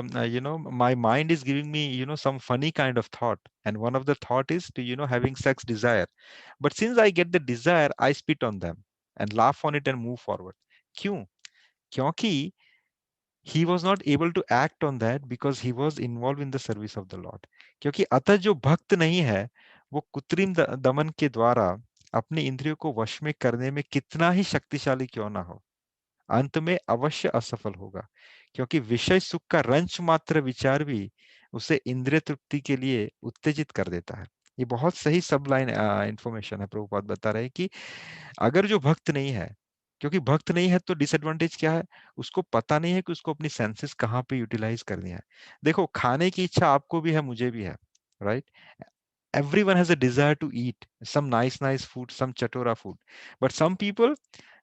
my mind is giving me some funny kind of thought, and one of the thought is to having sex desire, but since I get the desire I spit on them and laugh on it and move forward। क्यों? क्योंकि he was not able to act on that because he was involved in the service of the Lord। क्योंकि अतः जो भक्त नहीं है, वो कृत्रिम दमन के द्वारा अपने इंद्रियों को वश में करने में कितना ही शक्तिशाली क्यों ना हो, अंत में अवश्य असफल होगा। क्योंकि विषय सुख का रंच मात्र विचार भी उसे इंद्रिय तृप्ति के लिए उत्तेजित कर देता है। ये बहुत सही सब लाइन इंफॉर्मेशन है। प्रभुपाद बता रहे हैं कि अगर जो भक्त नहीं है, क्योंकि भक्त नहीं है तो डिसएडवांटेज क्या है? उसको पता नहीं है कि उसको अपनी सेंसेस कहाँ पे यूटिलाइज करनी है। देखो, खाने की इच्छा आपको भी है, मुझे भी है, right? Everyone has a desire to eat some nice food, some chatora food, but some people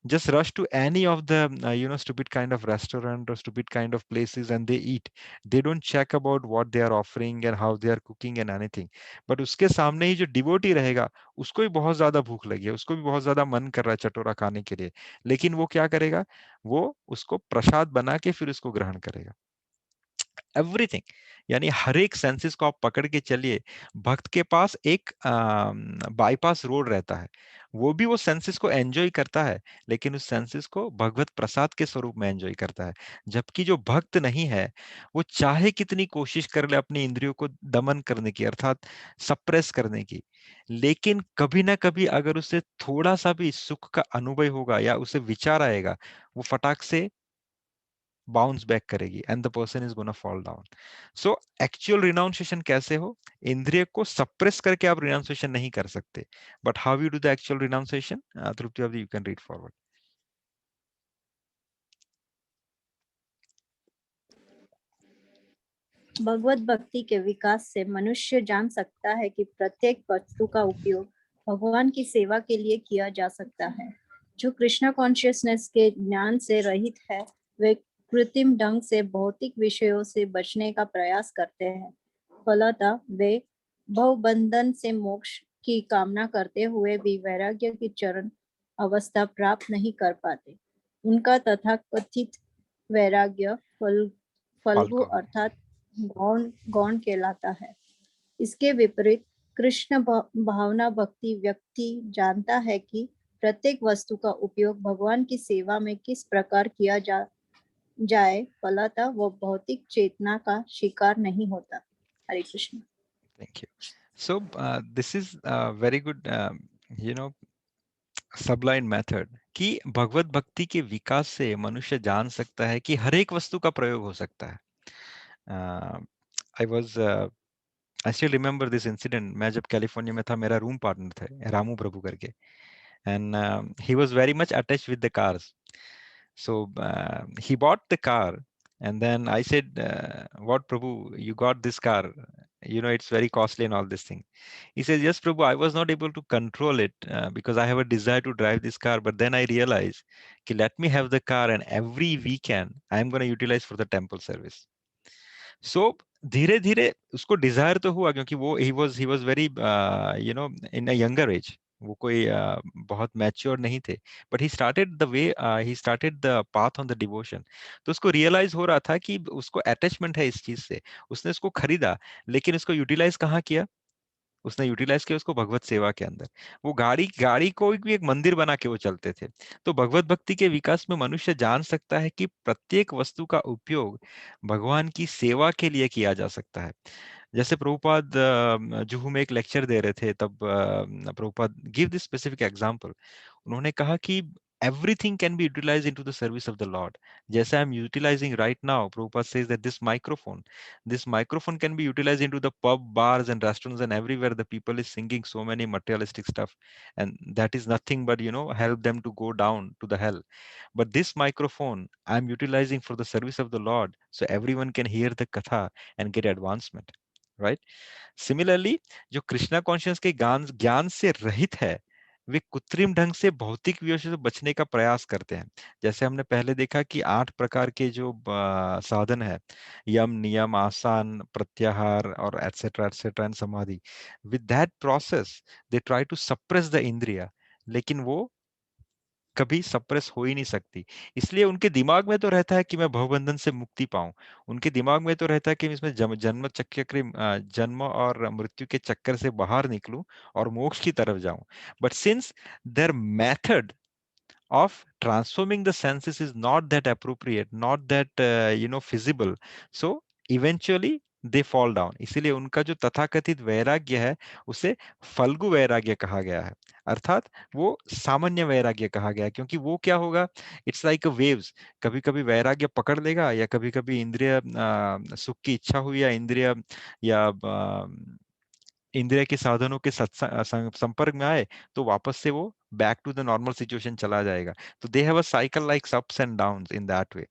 just rush to any of the stupid kind of restaurant or stupid kind of places and they eat। they don't check about what they are offering and how they are cooking and anything। but उसके सामने ही जो डिवोटी रहेगा, उसको भी बहुत ज्यादा भूख लगी है, उसको भी बहुत ज्यादा मन कर रहा है चटोरा खाने के लिए, लेकिन वो क्या करेगा? वो उसको प्रसाद बना के फिर उसको ग्रहण करेगा। एवरीथिंग, यानी हर एक सेंसेस को आप पकड़ के चलिए। भक्त के पास एक बाईपास रोड रहता है। वो भी वो सेंसेस को एंजॉय करता है, लेकिन उस सेंसेस को भगवत प्रसाद के स्वरूप में एंजॉय करता है। जबकि जो भक्त नहीं है, वो चाहे कितनी कोशिश कर ले अपनी इंद्रियों को दमन करने की, अर्थात सप्रेस करने की, लेकिन कभी ना कभी अगर उसे थोड़ा सा भी सुख का अनुभव होगा या उसे विचार आएगा, वो फटाक से बाउंस बैक करेगी and the person is gonna fall down. So actual renunciation कैसे हो? इंद्रिय को सप्रेस करके आप रिनाउंसिएशन नहीं कर सकते, but how you do the actual renunciation? Tripti you can read forward. भगवत भक्ति के विकास से मनुष्य जान सकता है कि प्रत्येक वस्तु का उपयोग भगवान की सेवा के लिए किया जा सकता है। जो कृष्ण कॉन्शियसनेस के ज्ञान से रहित है वे कृत्रिम ढंग से भौतिक विषयों से बचने का प्रयास करते हैं। फलतः वे भवबंधन से मोक्ष की कामना करते हुए भी वैराग्य की चरण अवस्था प्राप्त नहीं कर पाते। उनका तथाकथित वैराग्य फल्गु फाल्गु। अर्थात गौण गौण कहलाता है। इसके विपरीत कृष्ण भावना भक्ति व्यक्ति जानता है कि प्रत्येक वस्तु का उपयोग भगवान की सेवा में किस प्रकार किया जाए, फलतः वो भौतिक चेतना का शिकार नहीं होता। Hare Krishna. Thank you. So this is a very good, sublime method कि भगवत भक्ति के विकास से मनुष्य जान सकता है कि हर एक वस्तु का प्रयोग हो सकता है। I was I still remember this incident. मैं जब कैलिफोर्निया में था, मेरा रूम पार्टनर थे रामू प्रभु करके, and he was very much attached with the cars. So he bought the car, and then I said, "What, Prabhu? You got this car? It's very costly and all this thing." He says, "Yes, Prabhu. I was not able to control it because I have a desire to drive this car. But then I realized, कि let me have the car, and every weekend I am going to utilize for the temple service." So धीरे धीरे उसको डिजायर तो हुआ, क्योंकि वो he was very in a younger age. वो कोई बहुत मैच्योर नहीं थे, but he started the path on the devotion. तो उसको रियलाइज हो रहा था कि उसको अटैचमेंट है इस चीज से. उसने इसको खरीदा, लेकिन इसको यूटिलाइज कहाँ किया? उसने यूटिलाइज किया उसको भगवत सेवा के अंदर. वो गाड़ी को भी एक मंदिर बना के वो चलते थे. तो भगवत भक्ति के विकास में मनुष्य जान सकता है कि प्रत्येक वस्तु का उपयोग भगवान की सेवा के लिए किया जा सकता है. जैसे प्रभुपाद जुहू में एक लेक्चर दे रहे थे, तब Prabhupada give this specific example. उन्होंने कहा कि everything can be utilized into the service of the Lord. जैसे I'm utilizing right now, Prabhupada says that this microphone can be utilized into the pub, bars and restaurants, and everywhere the people is singing so many materialistic stuff, and that is nothing but help them to go down to the hell. But this microphone I'm utilizing for the service of the Lord, so everyone can hear the katha and get advancement, right? Similarly, जो कृष्णा कॉन्शियस के ज्ञान से रहित है, वे कृत्रिम ढंग से भौतिक विषयों से बचने का प्रयास करते हैं. जैसे हमने पहले देखा कि 8 प्रकार के जो साधन है, यम, नियम, आसन, प्रत्याहार और एटसेट्रा एटसेट्रा एंड समाधि. With that process they try to suppress the इंद्रिया, लेकिन वो कभी सप्रेस हो ही नहीं सकती. इसलिए उनके दिमाग में तो रहता है कि मैं भवबंधन से मुक्ति पाऊं. उनके दिमाग में तो रहता है कि मैं इसमें जन्म और मृत्यु के चक्कर से बाहर निकलूं और मोक्ष की तरफ जाऊं. But since their method of transforming the senses is not that appropriate, not that feasible, so eventually they fall down. इसीलिए उनका जो तथाकथित वैराग्य है उसे फल्गु वैराग्य कहा गया है, अर्थात वो सामान्य वैराग्य कहा गया है. क्योंकि वो क्या होगा, इट्स लाइक वेव्स. कभी कभी वैराग्य पकड़ लेगा, या कभी कभी इंद्रिय सुख की इच्छा हुई, या इंद्रिय के साधनों के संपर्क में आए, तो वापस से वो back to the normal situation चला जाएगा. तो they have a cycle like ups and downs in that way.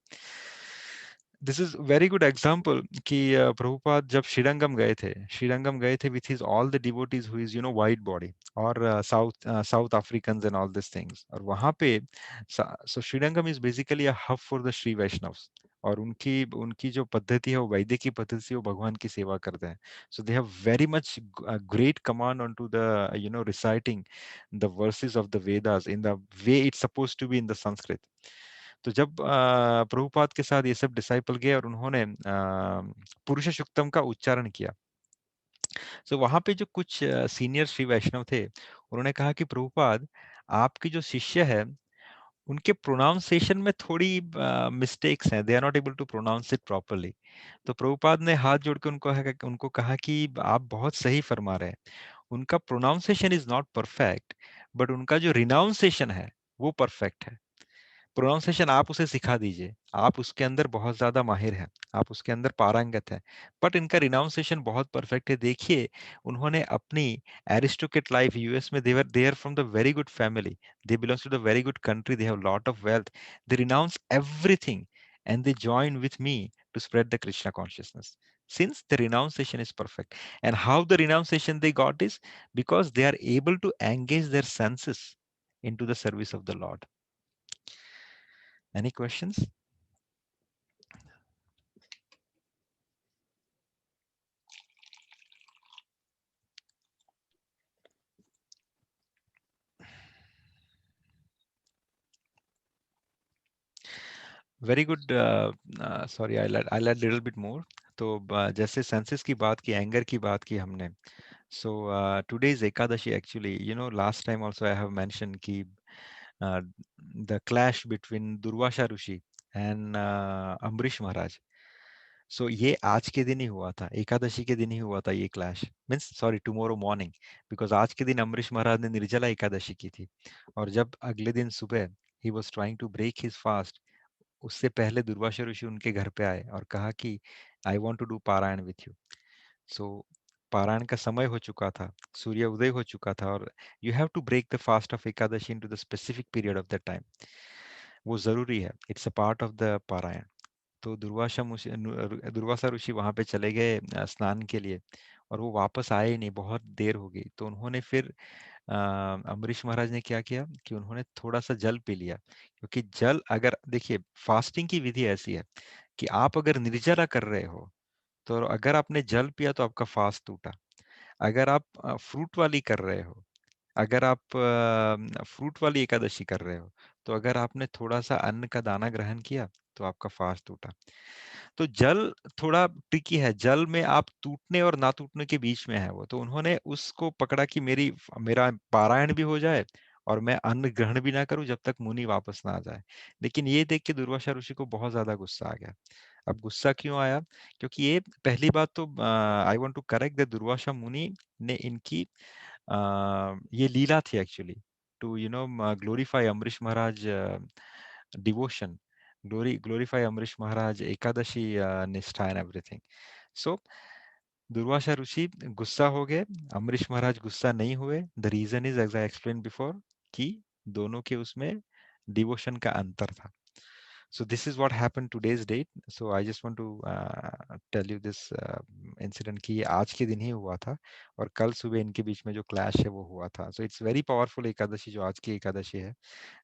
This is very good example कि प्रभुपाद जब श्रीरंगम गए थे with his all the devotees who is white body, और South Africans and all this things. और वहां पे so Srirangam is basically a hub for the Shri Vaishnavas. और उनकी उनकी जो पद्धति है वो वैदिक की पद्धति से वो भगवान की सेवा करते हैं. So they have very much great command on to the reciting the verses of the Vedas in the way it's suppose to be in the Sanskrit. तो जब प्रभुपाद के साथ ये सब डिसाइपल गए और उन्होंने पुरुष सूक्तम का उच्चारण किया, तो वहां पे जो कुछ सीनियर श्री वैष्णव थे, उन्होंने कहा कि प्रभुपाद, आपके जो शिष्य है उनके प्रोनाउंसिएशन में थोड़ी मिस्टेक्स हैं, they are not able to pronounce it properly. तो प्रभुपाद ने हाथ जोड़ के उनको कहा कि आप बहुत सही फरमा रहे हैं, उनका pronunciation is not perfect, but उनका जो रिनाउंसिएशन है वो परफेक्ट है. प्रोनाउंसिएशन आप उसे सिखा दीजिए, आप उसके अंदर बहुत ज्यादा माहिर हैं, आप उसके अंदर पारंगत हैं, बट इनका रिनाउंसिएशन बहुत परफेक्ट है. देखिए, उन्होंने अपनी एरिस्टोक्रेट लाइफ, यूएस में, they were from the very good family, they belongs to the very good country, they have lot of wealth, they renounce everything and they join with me to spread the Krishna consciousness, since the renunciation is perfect. And how the renunciation they got is because they are able to engage their senses into the service of the Lord. Any questions? Very good. Sorry, I add little bit more. तो जैसे सेंसेस की बात की, एंगर की बात की हमने. So today is Ekadashi actually. Last time also I have mention कि the clash between Durvasa Rishi and Ambarish Maharaj. So ये आज के दिन ही हुआ था, एकादशी के दिन ही हुआ था ये clash. Means sorry, tomorrow morning. Because आज के दिन अम्बरीश महाराज ने निर्जला एकादशी की थी, और जब अगले दिन सुबह he was trying to break his fast, उससे पहले दुर्वासा ऋषि उनके घर पे आए और कहा कि आई वॉन्ट टू डू पारायण विथ यू. सो पारायण का समय हो चुका था, सूर्य उदय हो चुका था, और you have to break the fast of Ekadashi into the specific period of the time. वो जरूरी है, it's a part of the पारायण. तो दुर्वासा ऋषि वहां पे चले गए स्नान के लिए, और वो वापस आए ही नहीं, बहुत देर हो गई. तो उन्होंने फिर अम्बरीश महाराज ने क्या किया कि उन्होंने थोड़ा सा जल पी लिया. क्योंकि जल, अगर देखिए, फास्टिंग की विधि ऐसी है कि आप अगर निर्जला कर रहे हो, तो अगर आपने जल पिया तो आपका फास्ट टूटा. अगर आप फ्रूट वाली कर रहे हो, अगर आप फ्रूट वाली एकादशी कर रहे हो, तो अगर आपने थोड़ा सा अन्न का दाना ग्रहण किया, तो आपका फास्ट टूटा. तो जल थोड़ा ट्रिकी है, जल में आप टूटने और ना टूटने के बीच में है वो. तो उन्होंने उसको पकड़ा कि मेरा पारायण भी हो जाए और मैं अन्न ग्रहण भी ना करूं जब तक मुनि वापस ना आ जाए. लेकिन ये देख के दुर्वासा ऋषि को बहुत ज्यादा गुस्सा आ गया. अब गुस्सा क्यों आया? क्योंकि ये पहली बात तो I want to correct the Durvasa मुनि ने इनकी ये लीला थी actually, to glorify Ambarish Maharaj devotion, glorify Amrish Maharaj, Ekadashi निष्ठा एंड एवरीथिंग. सो दुर्वासा ऋषि गुस्सा हो गए, अम्बरीश महाराज गुस्सा नहीं हुए. The reason is, as I explain before, कि दोनों के उसमें डिवोशन का अंतर था. So this is what happened today's date. So I just want to tell you this incident कि ये आज के दिन ही हुआ था, और कल सुबह इनके बीच में जो क्लैश है वो हुआ था. So it's very powerful Ekadashi जो आज की एकादशी है.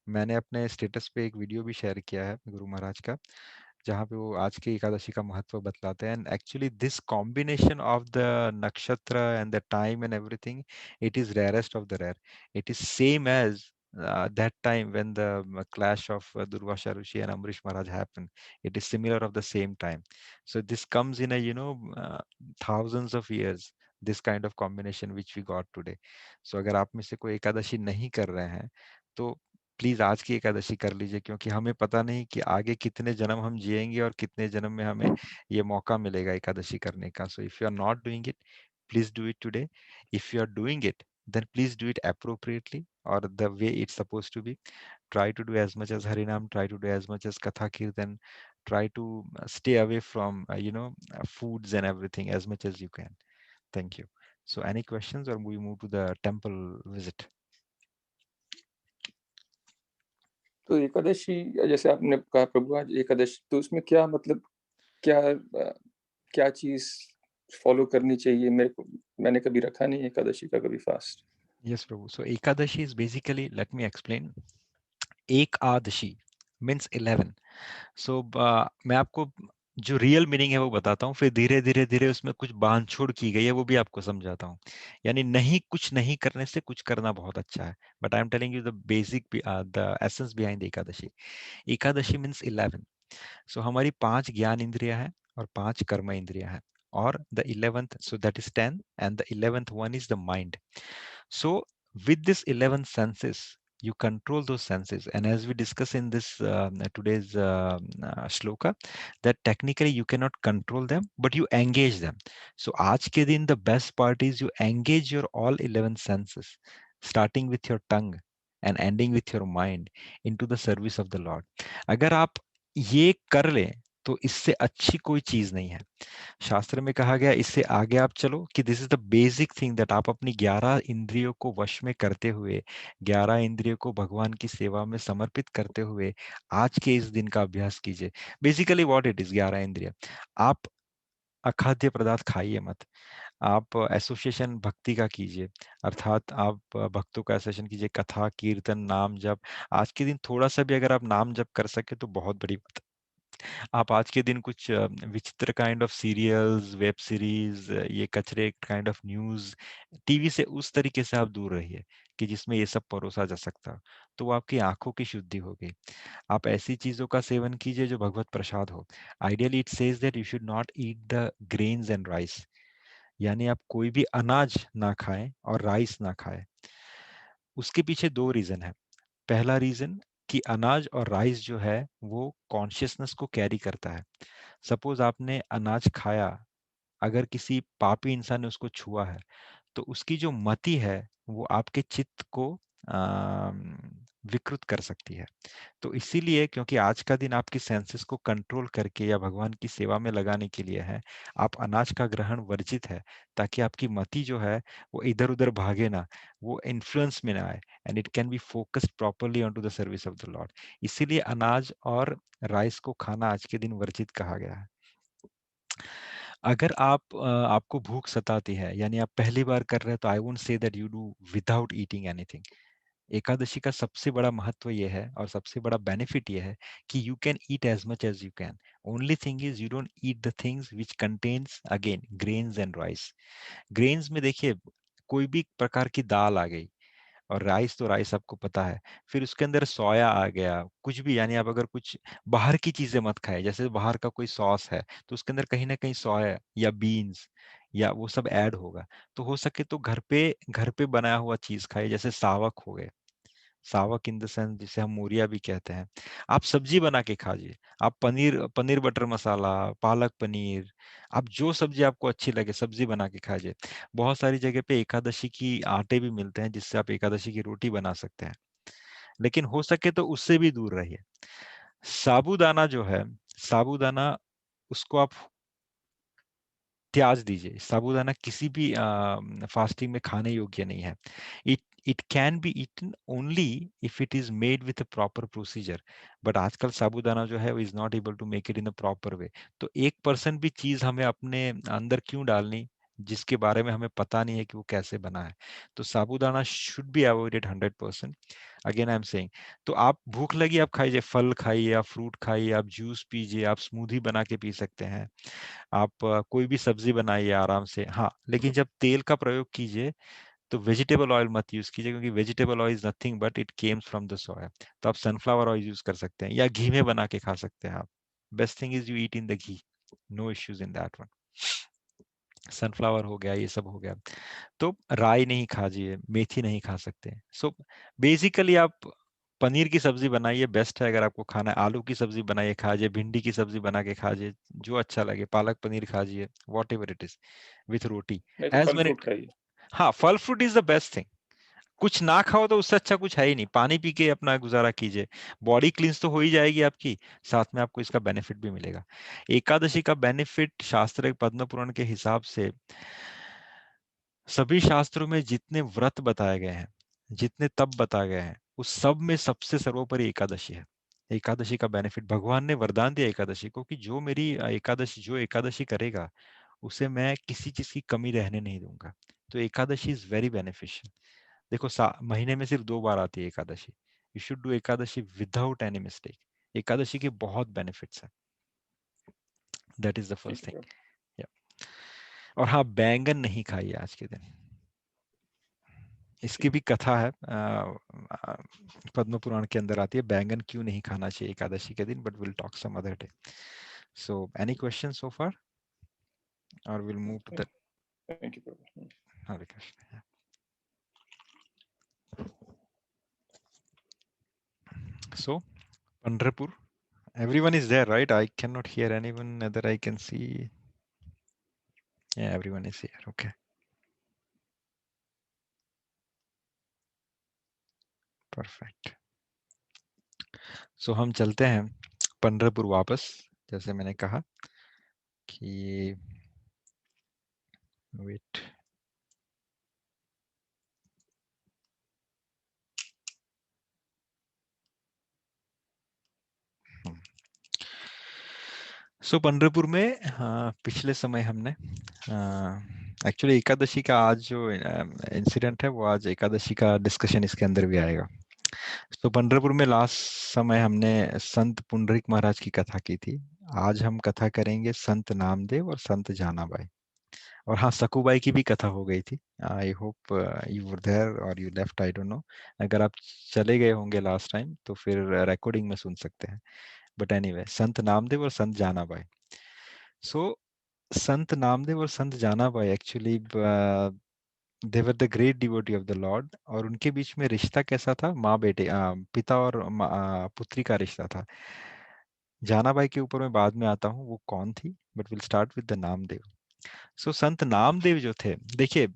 मैंने अपने स्टेटस पे एक वीडियो भी शेयर किया है गुरु महाराज का, जहाँ पे वो आज की एकादशी का महत्व बतलाते हैं. And actually this combination of the nakshatra and the time and everything, it is rarest of the rare. It is same as that time when the clash of Durvasa Rishi and Amrish Maharaj happened. It is similar of the same time. So this comes in a thousands of years, this kind of combination which we got today. So अगर आप में से कोई एकादशी नहीं कर रहे हैं, तो प्लीज आज की एकादशी कर लीजिए, क्योंकि हमें पता नहीं कि आगे कितने जन्म हम जिएंगे और कितने जन्म में हमें ये मौका मिलेगा एकादशी करने का. So if you are not doing it, please do it today. If you are doing it, then please do it appropriately, or the way it's supposed to be. Try to do as much as Harinam, try to do as much as Katha Kirtan, try to stay away from foods and everything as much as you can. Thank you. So any questions, or we move to the temple visit? तो एकादशी जैसे आपने कहा प्रभु आज एकादशी, तो उसमें क्या मतलब क्या क्या चीज फॉलो करनी चाहिए? मैंने कभी रखा नहीं एकादशी का कभी fast. Yes, Prabhu. So Ekadashi is basically, let me explain. Ekadashi means 11. So मैं आपको जो रियल मीनिंग है वो बताता हूँ, फिर धीरे धीरे धीरे उसमें कुछ बांध छोड़ की गई है वो भी आपको समझाता हूँ. यानी नहीं, कुछ नहीं करने से कुछ करना बहुत अच्छा है. But I am telling you the basic, the essence behind Ekadashi. Ekadashi means 11. सो हमारी 5 ज्ञान इंद्रिया है और 5 कर्म इंद्रिया है, और the 11th, so that is 10, and the 11th one is the mind. So with this 11 senses, you control those senses. And as we discuss in this today's shloka, that technically you cannot control them, but you engage them. So aaj ke din, the best part is you engage your all 11 senses, starting with your tongue and ending with your mind, into the service of the Lord. अगर आप ये कर लें, तो इससे अच्छी कोई चीज नहीं है. शास्त्र में कहा गया, इससे आगे आप चलो, कि this is the basic thing, that आप अपनी 11 इंद्रियों को वश में करते हुए, 11 इंद्रियों को भगवान की सेवा में समर्पित करते हुए आज के इस दिन का अभ्यास कीजिए. बेसिकली व्हाट इट इज, 11 इंद्रिय. आप अखाद्य पदार्थ खाइए मत, आप एसोसिएशन भक्ति का कीजिए, अर्थात आप भक्तों का एसोसिएशन कीजिए, कथा, कीर्तन, नाम जप। आज के दिन थोड़ा सा भी अगर आप नाम जप कर सके तो बहुत बड़ी बात है। आप आज के दिन कुछ विचित्र kind of serials, web series, ये कचरे काइंड ऑफ न्यूज, टीवी से उस तरीके से आप दूर रहिए कि जिसमें ये सब परोसा जा सकता हो। तो वो आपकी आंखों की शुद्धि होगी। आप ऐसी चीजों का सेवन कीजिए जो भगवत प्रसाद हो। Ideally it says that you should not eat the grains and rice, यानी आप कोई भी अनाज ना खाएं और राइस ना खाएं। उसके पीछे दो रीजन है। पहला रीजन कि अनाज और राइस जो है वो कॉन्शियसनेस को कैरी करता है। सपोज आपने अनाज खाया, अगर किसी पापी इंसान ने उसको छुआ है तो उसकी जो मति है वो आपके चित्त को विकृत कर सकती है। तो इसीलिए, क्योंकि आज का दिन आपकी सेंसेस को कंट्रोल करके या भगवान की सेवा में लगाने के लिए है, आप अनाज का ग्रहण वर्जित है, ताकि आपकी मति जो है वो इधर उधर भागे ना, वो इन्फ्लुएंस में ना आए, and it can be focused properly on to the service of the lord. इसीलिए अनाज और राइस को खाना आज के दिन वर्जित कहा गया है। अगर आपको भूख सताती है, यानी आप पहली बार कर रहे हैं, तो I won't say that you do without eating anything. Ekadashi का सबसे बड़ा महत्व यह है और सबसे बड़ा बेनिफिट यह है कि you can eat as much as you can. Only thing is you don't eat the things which contains again grains and rice. Grains में देखिए, कोई भी प्रकार की दाल आ गई, और राइस तो राइस आपको पता है, फिर उसके अंदर सोया आ गया, कुछ भी, यानी आप अगर कुछ बाहर की चीजें मत खाएं, जैसे बाहर का कोई सॉस है तो उसके अंदर कहीं ना कहीं सोया या बीन्स या वो सब ऐड होगा। तो हो सके तो घर पे बनाया हुआ चीज खाइए, जैसे सावक हो गए, सावक इन द सेंस जिसे हम मोरिया भी कहते हैं। आप सब्जी बना के खाइए, आप पनीर पनीर बटर मसाला, पालक पनीर, आप जो सब्जी आपको अच्छी लगे सब्जी बना के खाइए। बहुत सारी जगह पे एकादशी की आटे भी मिलते हैं जिससे आप एकादशी की रोटी बना सकते हैं, लेकिन हो सके तो उससे भी दूर रहिए। साबूदाना जो है, साबूदाना, उसको आप त्याज दीजिए। साबूदाना किसी भी फास्टिंग में खाने योग्य नहीं है। It can be eaten only if it is made with a proper procedure, but आजकल साबूदाना जो है वो is not able to make it in a proper way. तो 1% भी चीज हमें अपने अंदर क्यों डालनी जिसके बारे में हमें पता नहीं है कि वो कैसे बना है। तो sabudana should be avoided 100%। Again I am saying, तो आप भूख लगी आप खाइए, फल खाइए, आप फ्रूट खाइए, आप जूस पीजिए, आप स्मूदी बना के पी सकते हैं, आप कोई भी सब्जी बनाइए आराम से। हाँ, लेकिन जब तेल का प्रयोग कीजिए तो वेजिटेबल ऑयल मत यूज कीजिए, क्योंकि vegetable oil is nothing but it comes from the soya. तो आप सनफ्लावर ऑयल यूज कर सकते हैं या घी में बना के खा सकते हैं आप। Best thing is you eat in the ghee, no issues in that one. Sunflower हो गया, ये सब हो गया। तो राई नहीं खाजिए, मेथी नहीं खा सकते। सो बेसिकली आप पनीर की सब्जी बनाइए, बेस्ट है। अगर आपको खाना है, आलू की सब्जी बनाइए खाइए, भिंडी की सब्जी बना के खाइए, जो अच्छा लगे, पालक पनीर खाइए, whatever it is, with roti, नहीं तो एज फल मैनी। फ्रूट खाइए। हाँ, फल fruit is the best thing. कुछ ना खाओ तो उससे अच्छा कुछ है ही नहीं, पानी पी के अपना गुजारा कीजिए, बॉडी क्लींस तो हो ही जाएगी आपकी, साथ में आपको इसका बेनिफिट भी मिलेगा। एकादशी का बेनिफिट शास्त्र पद्म पुराण के हिसाब से, सभी शास्त्रों में जितने व्रत बताए गए हैं, जितने तप बताए गए हैं, उस सब में सबसे सर्वोपरि एकादशी है। एकादशी का बेनिफिट, भगवान ने वरदान दिया एकादशी को कि जो मेरी एकादशी करेगा उसे मैं किसी चीज की कमी रहने नहीं दूंगा। तो एकादशी इज वेरी बेनिफिशियल। देखो, महीने में सिर्फ 2 बार आती है Ekadashi. You should do Ekadashi without any mistake. Ekadashi के बहुत बेनिफिट्स हैं। दैट इज द ठीक फर्स्ट है। थिंग। और हाँ, बैंगन नहीं खाइए आज के दिन। इसकी ठीक। भी कथा है, पद्म पुराण के अंदर आती है, बैंगन क्यों नहीं खाना चाहिए एकादशी के दिन, but will talk some other day. So any question so far, और will move to the thank you Prabhu. Hare Krishna. So Pandharpur, everyone is there, right? I cannot hear anyone, neither I can see. Yeah, everyone is here. Okay. Perfect. So हम चलते हैं पंढरपुर वापस, जैसे मैंने कहा कि वेट, सो पंढरपुर में पिछले समय हमने एक्चुअली एकादशी का आज जो इंसिडेंट है वो आज एकादशी का डिस्कशन इसके अंदर भी आएगा। तो पंढरपुर में लास्ट समय हमने संत पुंडरीक महाराज की कथा की थी। आज हम कथा करेंगे संत नामदेव और संत जानाबाई। और हाँ, सकूबाई की भी कथा हो गई थी। I hope you were there और you left, I don't know. अगर आप चले गए होंगे लास्ट टाइम तो फिर रिकॉर्डिंग में सुन सकते हैं। बट एनीवे, संत नामदेव और संत जानाबाई। सो संत नामदेव और Sant Janabai actually they were the great devotee of the lord. और उनके बीच में रिश्ता कैसा था? माँ बेटे, पिता और पुत्री का रिश्ता था। जानाबाई के ऊपर मैं बाद में आता हूँ वो कौन थी, but will start with the Namdev. So Sant Namdev जो थे, देखिए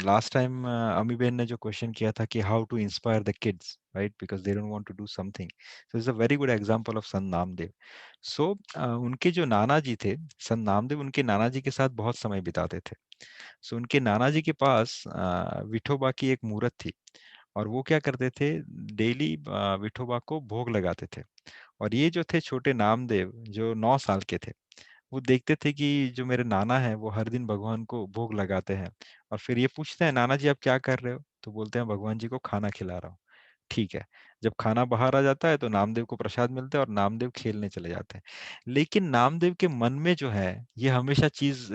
लास्ट टाइम अमी बेन ने जो क्वेश्चन किया था कि how to inspire the kids, right, because they don't want to do something. So it's a very good example of Sant Namdev. सो उनके जो नाना जी थे, संत नामदेव उनके नाना जी के साथ बहुत समय बिताते थे। सो उनके नाना जी के पास विठोबा की एक मूर्त थी। और वो क्या करते थे, डेली विठोबा को भोग लगाते थे। और ये जो थे छोटे नामदेव, जो 9 साल के थे, वो देखते थे कि जो मेरे नाना है वो हर दिन भगवान को भोग लगाते हैं। और फिर ये पूछते हैं, नाना जी आप क्या कर रहे हो? तो बोलते हैं भगवान जी को खाना खिला रहा हूँ। ठीक है। जब खाना बाहर आ जाता है तो नामदेव को प्रसाद मिलता है और नामदेव खेलने चले जाते हैं। लेकिन नामदेव के मन में जो है, ये हमेशा चीज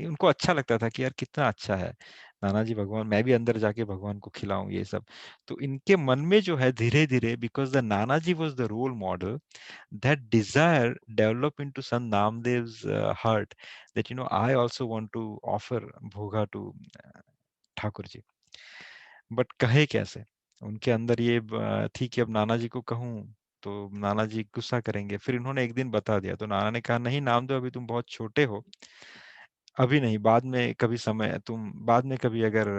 उनको अच्छा लगता था कि यार कितना अच्छा है नाना जी, भगवान मैं भी अंदर जाके भगवान को खिलाऊं ये सब। तो इनके मन में जो है धीरे धीरे, because the Nana ji was the role model, that desire develop into Sant Namdev's heart, that I also want to offer bhoga to Thakur ji. But कहे कैसे? उनके अंदर ये थी कि अब नाना जी को कहूं तो नाना जी गुस्सा करेंगे। फिर इन्होंने एक दिन बता दिया, तो नाना ने कहा नहीं नामदेव, अभी तुम बहुत छोटे हो, अभी नहीं, बाद में कभी समय, तुम बाद में कभी अगर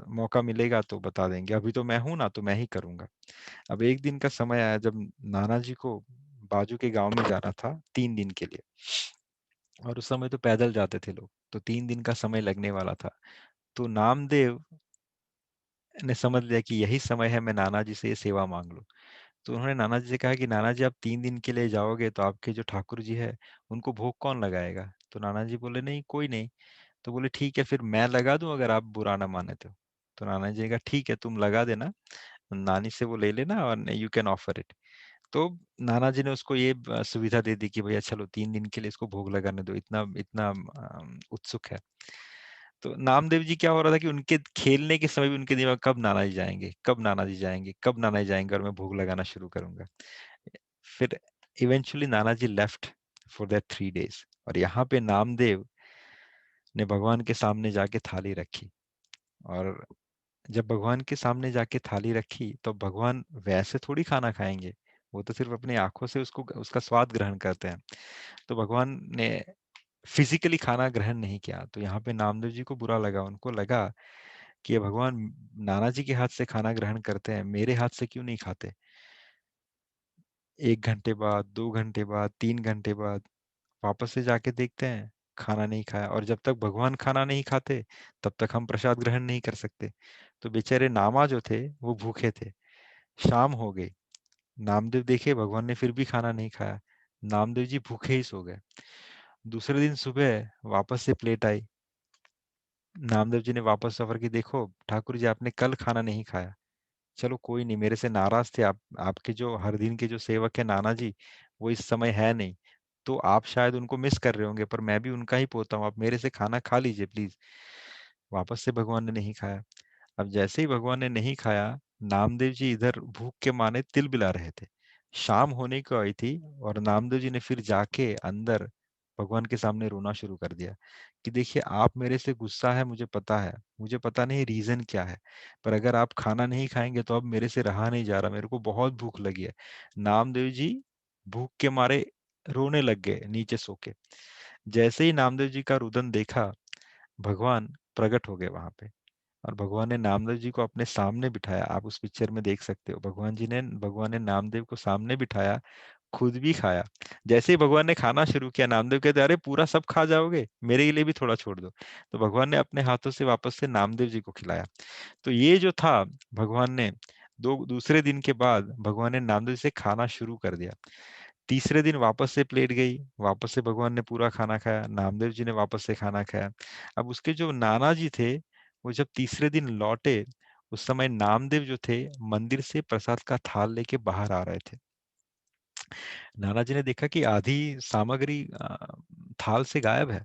मौका मिलेगा तो बता देंगे, अभी तो मैं हूं ना, तो मैं ही करूंगा। अब एक दिन का समय आया जब नाना जी को बाजू के गांव में जाना था 3 दिन के लिए। और उस समय तो पैदल जाते थे लोग, तो 3 दिन का समय लगने वाला था। तो नामदेव ने समझ लिया कि यही समय है, मैं नाना जी से ये सेवा मांग लूं। तो उन्होंने नाना जी से कहा कि नाना जी आप 3 दिन के लिए जाओगे तो आपके जो ठाकुर जी है उनको भोग कौन लगाएगा? तो नाना जी बोले नहीं, कोई नहीं। तो बोले ठीक है, फिर मैं लगा दूं अगर आप बुरा ना माने तो नाना जी ने कहा ठीक है, तुम लगा देना, नानी से वो ले लेना और यू कैन ऑफर इट। तो नाना जी ने उसको ये सुविधा दे दी कि भैया चलो 3 दिन के लिए इसको भोग लगाने दो, इतना इतना उत्सुक है। तो नामदेव जी क्या हो रहा था कि उनके खेलने के समय भी उनके दिमाग, कब नाना जी जाएंगे, कब नाना जी जाएंगे, कब नाना जी जाएंगे और मैं भोग लगाना शुरू करूंगा। फिर eventually Nana ji left for that 3 days। और यहाँ पे नामदेव ने भगवान के सामने जाके थाली रखी। और जब भगवान के सामने जाके थाली रखी तो भगवान वैसे थोड़ी खाना खाएंगे, वो तो सिर्फ अपनी आंखों से उसको उसका स्वाद ग्रहण करते हैं। तो भगवान ने फिजिकली खाना ग्रहण नहीं किया। तो यहाँ पे नामदेव जी को बुरा लगा, उनको लगा कि ये भगवान नाना जी के हाथ से खाना ग्रहण करते हैं, मेरे हाथ से क्यों नहीं खाते? 1 घंटे बाद, 2 घंटे बाद, 3 घंटे बाद वापस से जाके देखते हैं, खाना नहीं खाया। और जब तक भगवान खाना नहीं खाते तब तक हम प्रसाद ग्रहण नहीं कर सकते। तो बेचारे नामा जो थे वो भूखे थे। शाम हो गई, नामदेव देखे भगवान ने फिर भी खाना नहीं खाया, नामदेव जी भूखे ही सो गए। दूसरे दिन सुबह वापस से प्लेट आई, नामदेव जी ने वापस सफर की, देखो ठाकुर जी आपने कल खाना नहीं खाया, चलो कोई नहीं, मेरे से नाराज थे आप, आपके जो हर दिन के जो सेवक है नाना जी वो इस समय है नहीं, तो आप शायद उनको मिस कर रहे होंगे, पर मैं भी उनका ही पोता हूँ, आप मेरे से खाना खा लीजिए प्लीज। वापस से भगवान ने नहीं खाया। अब जैसे ही भगवान ने नहीं खाया, नामदेव जी इधर भूख के माने तिलबिला रहे थे। शाम होने को आई थी और नामदेव जी ने फिर जाके अंदर भगवान के सामने रोना शुरू कर दिया कि देखिए आप मेरे से गुस्सा है, मुझे पता है, मुझे पता नहीं रीजन क्या है, पर अगर आप खाना नहीं खाएंगे तो अब मेरे से रहा नहीं जा रहा, मेरे को बहुत भूख लगी है। नामदेव जी भूख के मारे रोने लग गए नीचे सो के। जैसे ही नामदेव जी का रुदन देखा, भगवान प्रकट हो गए वहां पे। और भगवान ने नामदेव जी को अपने सामने बिठाया, आप उस पिक्चर में देख सकते हो, भगवान ने नामदेव को सामने बिठाया, खुद भी खाया। जैसे ही भगवान ने खाना शुरू किया, नामदेव कहते अरे पूरा सब खा जाओगे, मेरे लिए भी थोड़ा छोड़ दो। तो भगवान ने अपने हाथों से वापस से नामदेव जी को खिलाया। तो ये जो था, भगवान ने दूसरे दिन के बाद भगवान ने नामदेव जी से खाना शुरू कर दिया। तीसरे दिन वापस से प्लेट गई, वापस से भगवान ने पूरा खाना खाया, नामदेव जी ने वापस से खाना खाया। अब उसके जो नाना जी थे, वो जब तीसरे दिन लौटे, उस समय नामदेव जो थे मंदिर से प्रसाद का थाल लेके बाहर आ रहे थे। नाना जी ने देखा कि आधी सामग्री थाल से गायब है।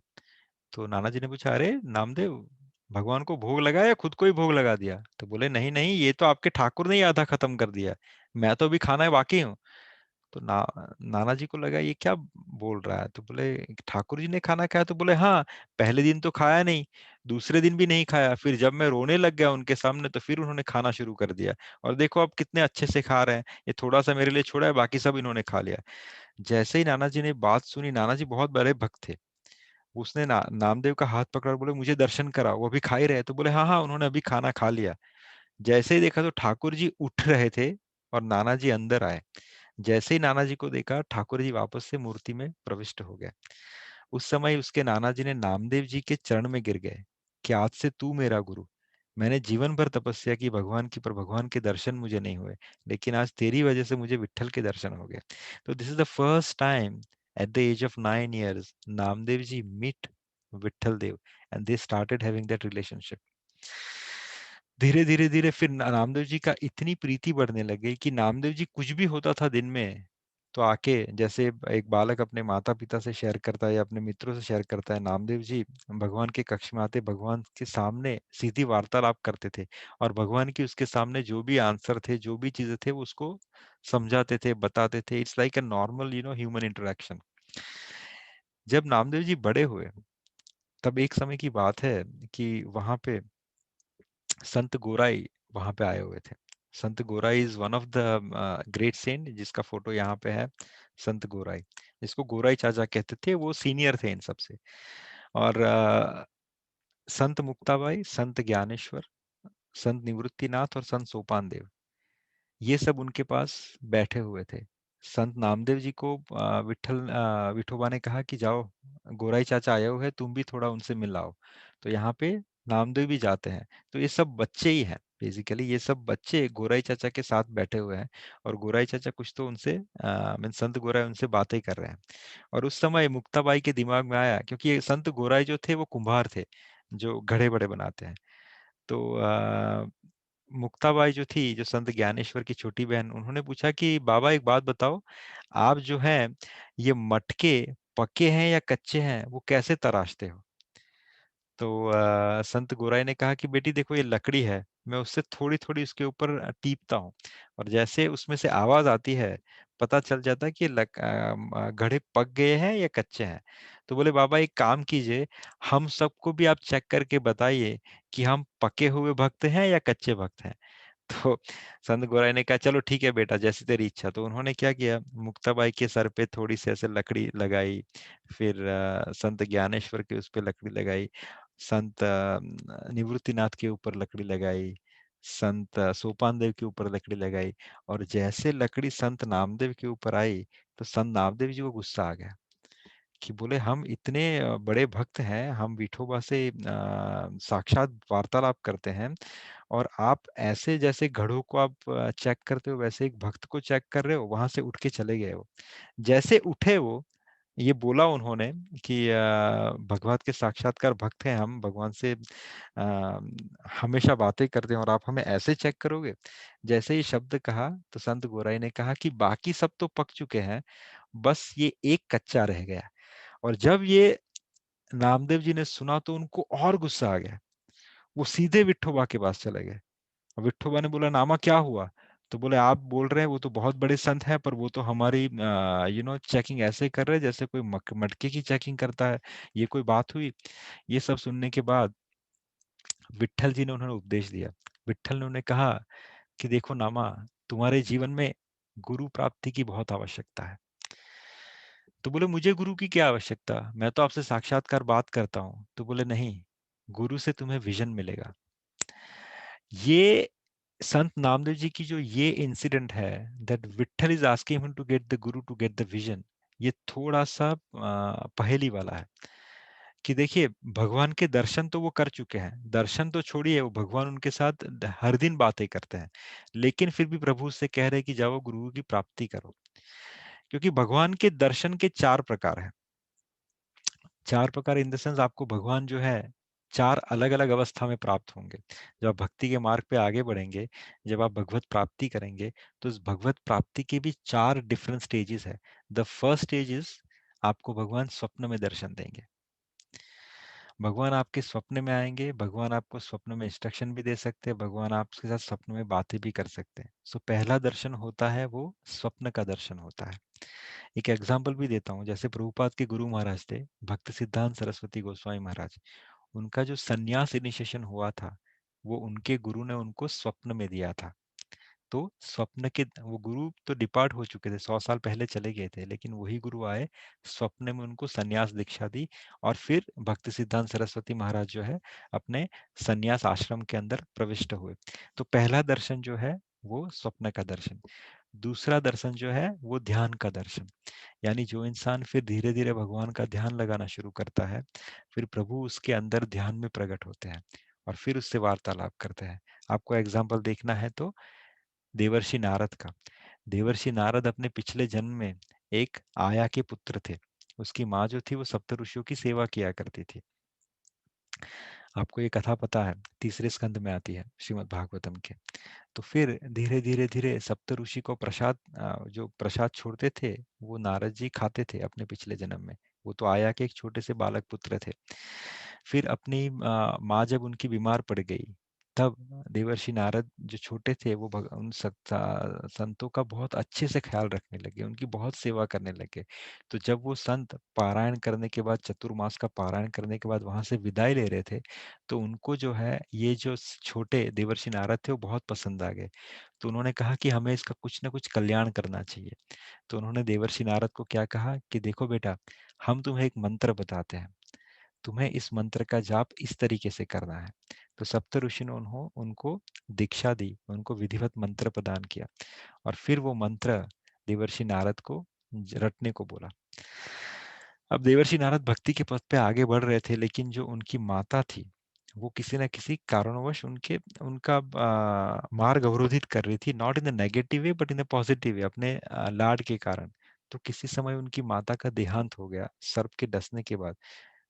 तो नाना जी ने पूछा, अरे नामदेव, भगवान को भोग लगाया या खुद को ही भोग लगा दिया? तो बोले, नहीं नहीं, ये तो आपके ठाकुर ने ही आधा खत्म कर दिया, मैं तो अभी खाना है बाकी हूँ। तो नाना जी को लगा ये क्या बोल रहा है। तो बोले, ठाकुर जी ने खाना खाया? तो बोले, हाँ, पहले दिन तो खाया नहीं, दूसरे दिन भी नहीं खाया, फिर जब मैं रोने लग गया उनके सामने तो फिर उन्होंने खाना शुरू कर दिया, और देखो अब कितने अच्छे से खा रहे हैं, ये थोड़ा सा मेरे लिए छोड़ा है, बाकी सब इन्होंने खा लिया। जैसे ही नाना जी ने बात सुनी, नाना जी बहुत बड़े भक्त थे, उसने नामदेव का हाथ पकड़ा और बोले, मुझे दर्शन करा, वो अभी खा ही रहे। तो बोले, हाँ हाँ, उन्होंने अभी खाना खा लिया। जैसे ही देखा तो ठाकुर जी उठ रहे थे और नाना जी अंदर आए। जैसे ही नाना जी को देखा, ठाकुर जी वापस से मूर्ति में प्रविष्ट हो गए। उस समय उसके नाना जी ने नामदेव जी के चरण में गिर गए कि आज से तू मेरा गुरु। मैंने जीवन भर तपस्या की भगवान की, पर भगवान के दर्शन मुझे नहीं हुए, लेकिन आज तेरी वजह से मुझे विट्ठल के दर्शन हो गए। तो this is the first time at the age of 9 years, Namdev ji meet Vitthal Dev and they started having that relationship. धीरे धीरे धीरे फिर नामदेव जी का इतनी प्रीति बढ़ने लगी कि नामदेव जी कुछ भी होता था दिन में तो आके, जैसे एक बालक अपने माता पिता से शेयर करता है या अपने मित्रों से शेयर करता है, नामदेव जी भगवान के कक्ष में आते, भगवान के सामने सीधी वार्तालाप करते थे, और भगवान की उसके सामने जो भी आंसर थे, जो भी चीजें थे, वो उसको समझाते थे, बताते थे। It's like a normal human interaction. जब नामदेव जी बड़े हुए, तब एक समय की बात है कि वहां पे संत गोराई वहां पे आए हुए थे। Sant Gorai is one of the great saint, जिसका फोटो यहाँ पे है। संत गोराई, जिसको गोराई चाचा कहते थे, वो सीनियर थे इन सबसे। और संत मुक्ताबाई, संत ज्ञानेश्वर, संत निवृत्तिनाथ और संत सोपान देव, ये सब उनके पास बैठे हुए थे। संत नामदेव जी को विठोबा ने कहा कि जाओ, गोराई चाचा आए हुए हैं, तुम भी थोड़ा उनसे मिल आओ। तो यहाँ पे नामदेव भी जाते हैं। तो ये सब बच्चे ही हैं, बेसिकली ये सब बच्चे गोराई चाचा के साथ बैठे हुए हैं, और गोराई चाचा कुछ तो उनसे संत गोराई उनसे बातें कर रहे हैं। और उस समय मुक्ताबाई के दिमाग में आया, क्योंकि ये संत गोराई जो थे वो कुम्हार थे, जो घड़े बड़े बनाते हैं। तो मुक्ताबाई जो थी, जो संत ज्ञानेश्वर की छोटी बहन, उन्होंने पूछा कि बाबा एक बात बताओ, आप जो हैं ये मटके पके हैं या कच्चे हैं, वो कैसे तराशते हो? तो संत गोराई ने कहा कि बेटी देखो, ये लकड़ी है, मैं उससे थोड़ी थोड़ी उसके ऊपर टीपता हूँ, और जैसे उसमें से आवाज आती है, पता चल जाता है कि घड़े पक गए हैं या कच्चे हैं। तो बोले, बाबा एक काम कीजिए, हम सबको भी आप चेक करके बताइए कि हम पके हुए भक्त हैं या कच्चे भक्त हैं। तो संत गोराई ने कहा, चलो ठीक है बेटा, जैसी तेरी इच्छा। तो उन्होंने क्या किया, मुक्ताबाई के सर पे थोड़ी सी ऐसे लकड़ी लगाई, फिर संत ज्ञानेश्वर के उस पे लकड़ी लगाई, संत निवृत्तिनाथ के ऊपर लकड़ी लगाई, संत सोपान देव के ऊपर लकड़ी लगाई, और जैसे लकड़ी संत नामदेव के ऊपर आई, तो संत नामदेव जी को गुस्सा आ गया कि बोले, हम इतने बड़े भक्त हैं, हम विठोबा से साक्षात वार्तालाप करते हैं, और आप ऐसे जैसे घड़ों को आप चेक करते हो, वैसे एक भक्त को चेक कर रहे हो। वहां से उठ के चले गए वो। जैसे उठे वो, ये बोला उन्होंने कि भगवत के साक्षात्कार भक्त हैं हम, भगवान से हमेशा बातें करते हैं, और आप हमें ऐसे चेक करोगे? जैसे ही शब्द कहा, तो संत गोराई ने कहा कि बाकी सब तो पक चुके हैं, बस ये एक कच्चा रह गया। और जब ये नामदेव जी ने सुना, तो उनको और गुस्सा आ गया, वो सीधे विठोबा के पास चले गए। विठोबा ने बोला, नामा क्या हुआ? तो बोले, आप बोल रहे हैं वो तो बहुत बड़े संत हैं, पर वो तो हमारी चेकिंग ऐसे कर रहे हैं जैसे कोई मटके की चेकिंग करता है, ये कोई बात हुई? ये सब सुनने के बाद विट्ठल जी ने उन्हें उपदेश दिया। विट्ठल ने उन्हें कहा कि देखो नामा, तुम्हारे जीवन में गुरु प्राप्ति की बहुत आवश्यकता है। तो बोले, मुझे गुरु की क्या आवश्यकता, मैं तो आपसे साक्षात्कार बात करता हूँ। तो बोले, नहीं, गुरु से तुम्हें विजन मिलेगा। ये संत नामदेव जी की जो ये इंसिडेंट है, that Vitthal is asking him to get the guru to get the vision, ये थोड़ा सा पहेली वाला है। कि देखिए, भगवान के दर्शन तो वो कर चुके हैं, दर्शन तो छोड़िए, वो भगवान उनके साथ हर दिन बातें करते हैं, लेकिन फिर भी प्रभु उससे कह रहे हैं कि जाओ गुरु की प्राप्ति करो। क्योंकि भगवान के दर्शन के 4 प्रकार हैं। 4 प्रकार इन द सेंस आपको भगवान जो है 4 अलग-अलग अवस्था में प्राप्त होंगे। जब आप भक्ति के मार्ग पे आगे बढ़ेंगे, जब आप भगवत प्राप्ति करेंगे, तो इस भगवत प्राप्ति के भी 4 डिफरेंट स्टेजेस है। द फर्स्ट स्टेज इज आपको भगवान स्वप्न में दर्शन देंगे। भगवान आपके स्वप्न में आएंगे, भगवान आपको स्वप्न में इंस्ट्रक्शन भी दे सकते हैं, भगवान आपके साथ स्वप्न में बातें भी कर सकते हैं। सो पहला दर्शन होता है वो स्वप्न का दर्शन होता है। एक एग्जाम्पल भी देता हूँ, जैसे प्रभुपाद के गुरु महाराज थे भक्त सिद्धांत सरस्वती गोस्वामी महाराज, उनका जो संन्यास इनिशिएशन हुआ था वो उनके गुरु ने उनको स्वप्न में दिया था। तो स्वप्न के वो गुरु तो डिपार्ट हो चुके थे, 100 साल पहले चले गए थे, लेकिन वही गुरु आए, स्वप्न में उनको संन्यास दीक्षा दी और फिर भक्ति सिद्धांत सरस्वती महाराज जो है अपने संन्यास आश्रम के अंदर प्रविष्ट हुए। तो पहला दर्शन जो है वो स्वप्न का दर्शन। दूसरा दर्शन जो है वो ध्यान का दर्शन, यानी जो इंसान फिर धीरे धीरे भगवान का ध्यान लगाना शुरू करता है, फिर प्रभु उसके अंदर ध्यान में प्रकट होते हैं और फिर उससे वार्तालाप करते हैं। आपको एग्जाम्पल देखना है तो देवर्षि नारद का। देवर्षि नारद अपने पिछले जन्म में एक आया के पुत्र थे। उसकी माँ जो थी वो सप्त ऋषियों की सेवा किया करती थी। आपको ये कथा पता है, तीसरे स्कंद में आती है श्रीमद् भागवतम के। तो फिर धीरे धीरे धीरे सप्त ऋषि को प्रसाद जो प्रसाद छोड़ते थे वो नारद जी खाते थे अपने पिछले जन्म में। वो तो आया के एक छोटे से बालक पुत्र थे। फिर अपनी माँ जब उनकी बीमार पड़ गई, तब देवर्षि नारद जो छोटे थे वो उन संतों का बहुत अच्छे से ख्याल रखने लगे, उनकी बहुत सेवा करने लगे। तो जब वो संत पारायण करने के बाद, चतुर्मास का पारायण करने के बाद वहां से विदाई ले रहे थे, तो उनको जो है ये जो छोटे देवर्षि नारद थे वो बहुत पसंद आ गए। तो उन्होंने कहा कि हमें इसका कुछ ना कुछ कल्याण करना चाहिए। तो उन्होंने देवर्षि नारद को क्या कहा कि देखो बेटा, हम तुम्हें एक मंत्र बताते हैं, तुम्हें इस मंत्र का जाप इस तरीके से करना है। तो सप्त ऋषि ने उनको दीक्षा दी, उनको विधिवत मंत्र प्रदान किया और फिर वो मंत्र देवर्षि नारद को रटने को बोला। अब देवर्षि नारद भक्ति के पथ पे आगे बढ़ रहे थे, लेकिन जो उनकी माता थी वो किसी न किसी कारणवश उनका मार्ग अवरोधित कर रही थी, not in the negative way but in the positive way, अपने लाड के कारण। तो किसी समय उनकी माता का देहांत हो गया सर्प के डसने के बाद।